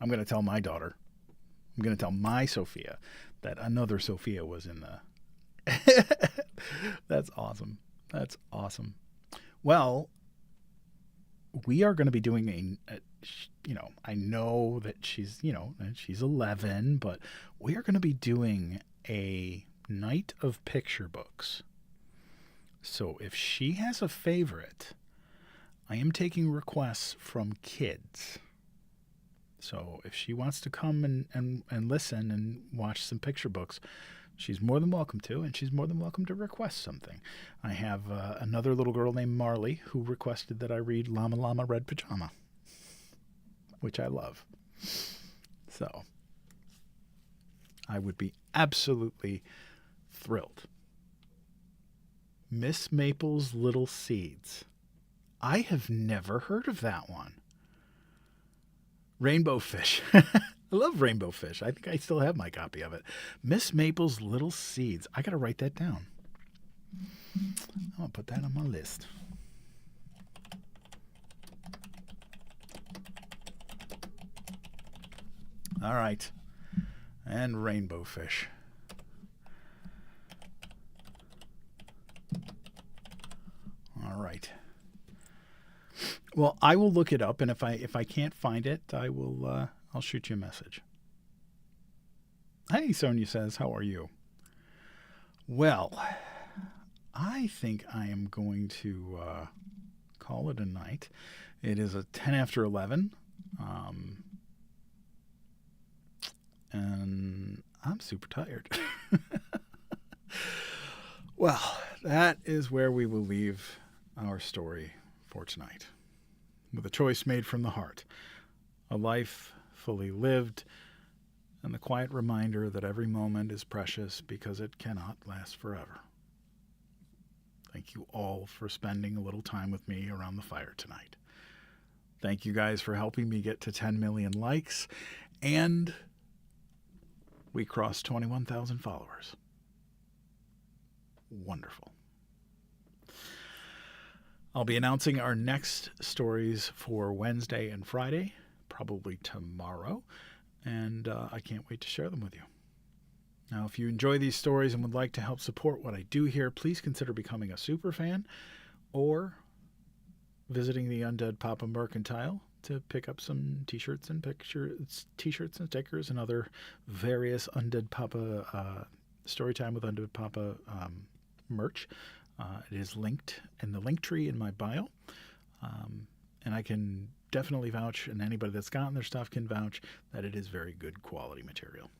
I'm going to tell my daughter. I'm going to tell my Sophia that another Sophia was in the... That's awesome. That's awesome. Well, we are going to be doing I know that she's 11, but we are going to be doing a night of picture books. So if she has a favorite, I am taking requests from kids. So if she wants to come and listen and watch some picture books, she's more than welcome to, and she's more than welcome to request something. I have another little girl named Marley who requested that I read Llama Llama Red Pajama, which I love. So I would be absolutely thrilled. Miss Maple's Little Seeds. I have never heard of that one. Rainbow Fish. I love Rainbow Fish. I think I still have my copy of it. Miss Maple's Little Seeds. I got to write that down. I'm going to put that on my list. All right. And Rainbow Fish. All right. Well, I will look it up, and if I can't find it, I'll shoot you a message. Hey, Sonia says, how are you? Well, I think I am going to call it a night. It is a 10 after 11, and I'm super tired. Well, that is where we will leave our story for tonight. With a choice made from the heart, a life fully lived, and the quiet reminder that every moment is precious because it cannot last forever. Thank you all for spending a little time with me around the fire tonight. Thank you guys for helping me get to 10 million likes, and we crossed 21,000 followers. Wonderful. I'll be announcing our next stories for Wednesday and Friday, probably tomorrow. and I can't wait to share them with you. Now, if you enjoy these stories and would like to help support what I do here, please consider becoming a super fan or visiting the Undead Papa Mercantile to pick up some t-shirts and t-shirts and stickers and other various Undead Papa Storytime with Undead Papa merch. It is linked in the link tree in my bio, and I can definitely vouch, and anybody that's gotten their stuff can vouch, that it is very good quality material.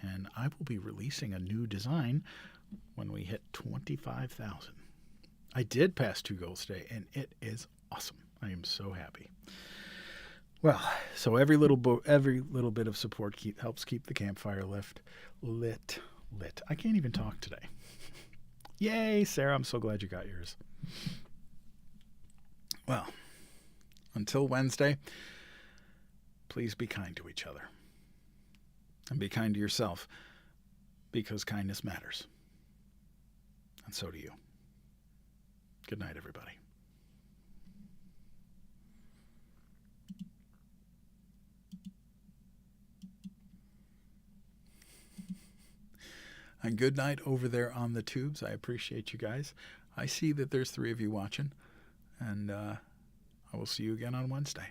And I will be releasing a new design when we hit 25,000. I did pass 2 goals today, and it is awesome. I am so happy. Well, so every little bit of support helps keep the campfire lit. I can't even talk today. Yay, Sarah! I'm so glad you got yours. Well, until Wednesday, please be kind to each other. And be kind to yourself, because kindness matters. And so do you. Good night, everybody. And good night over there on the tubes. I appreciate you guys. I see that there's 3 of you watching. And I will see you again on Wednesday.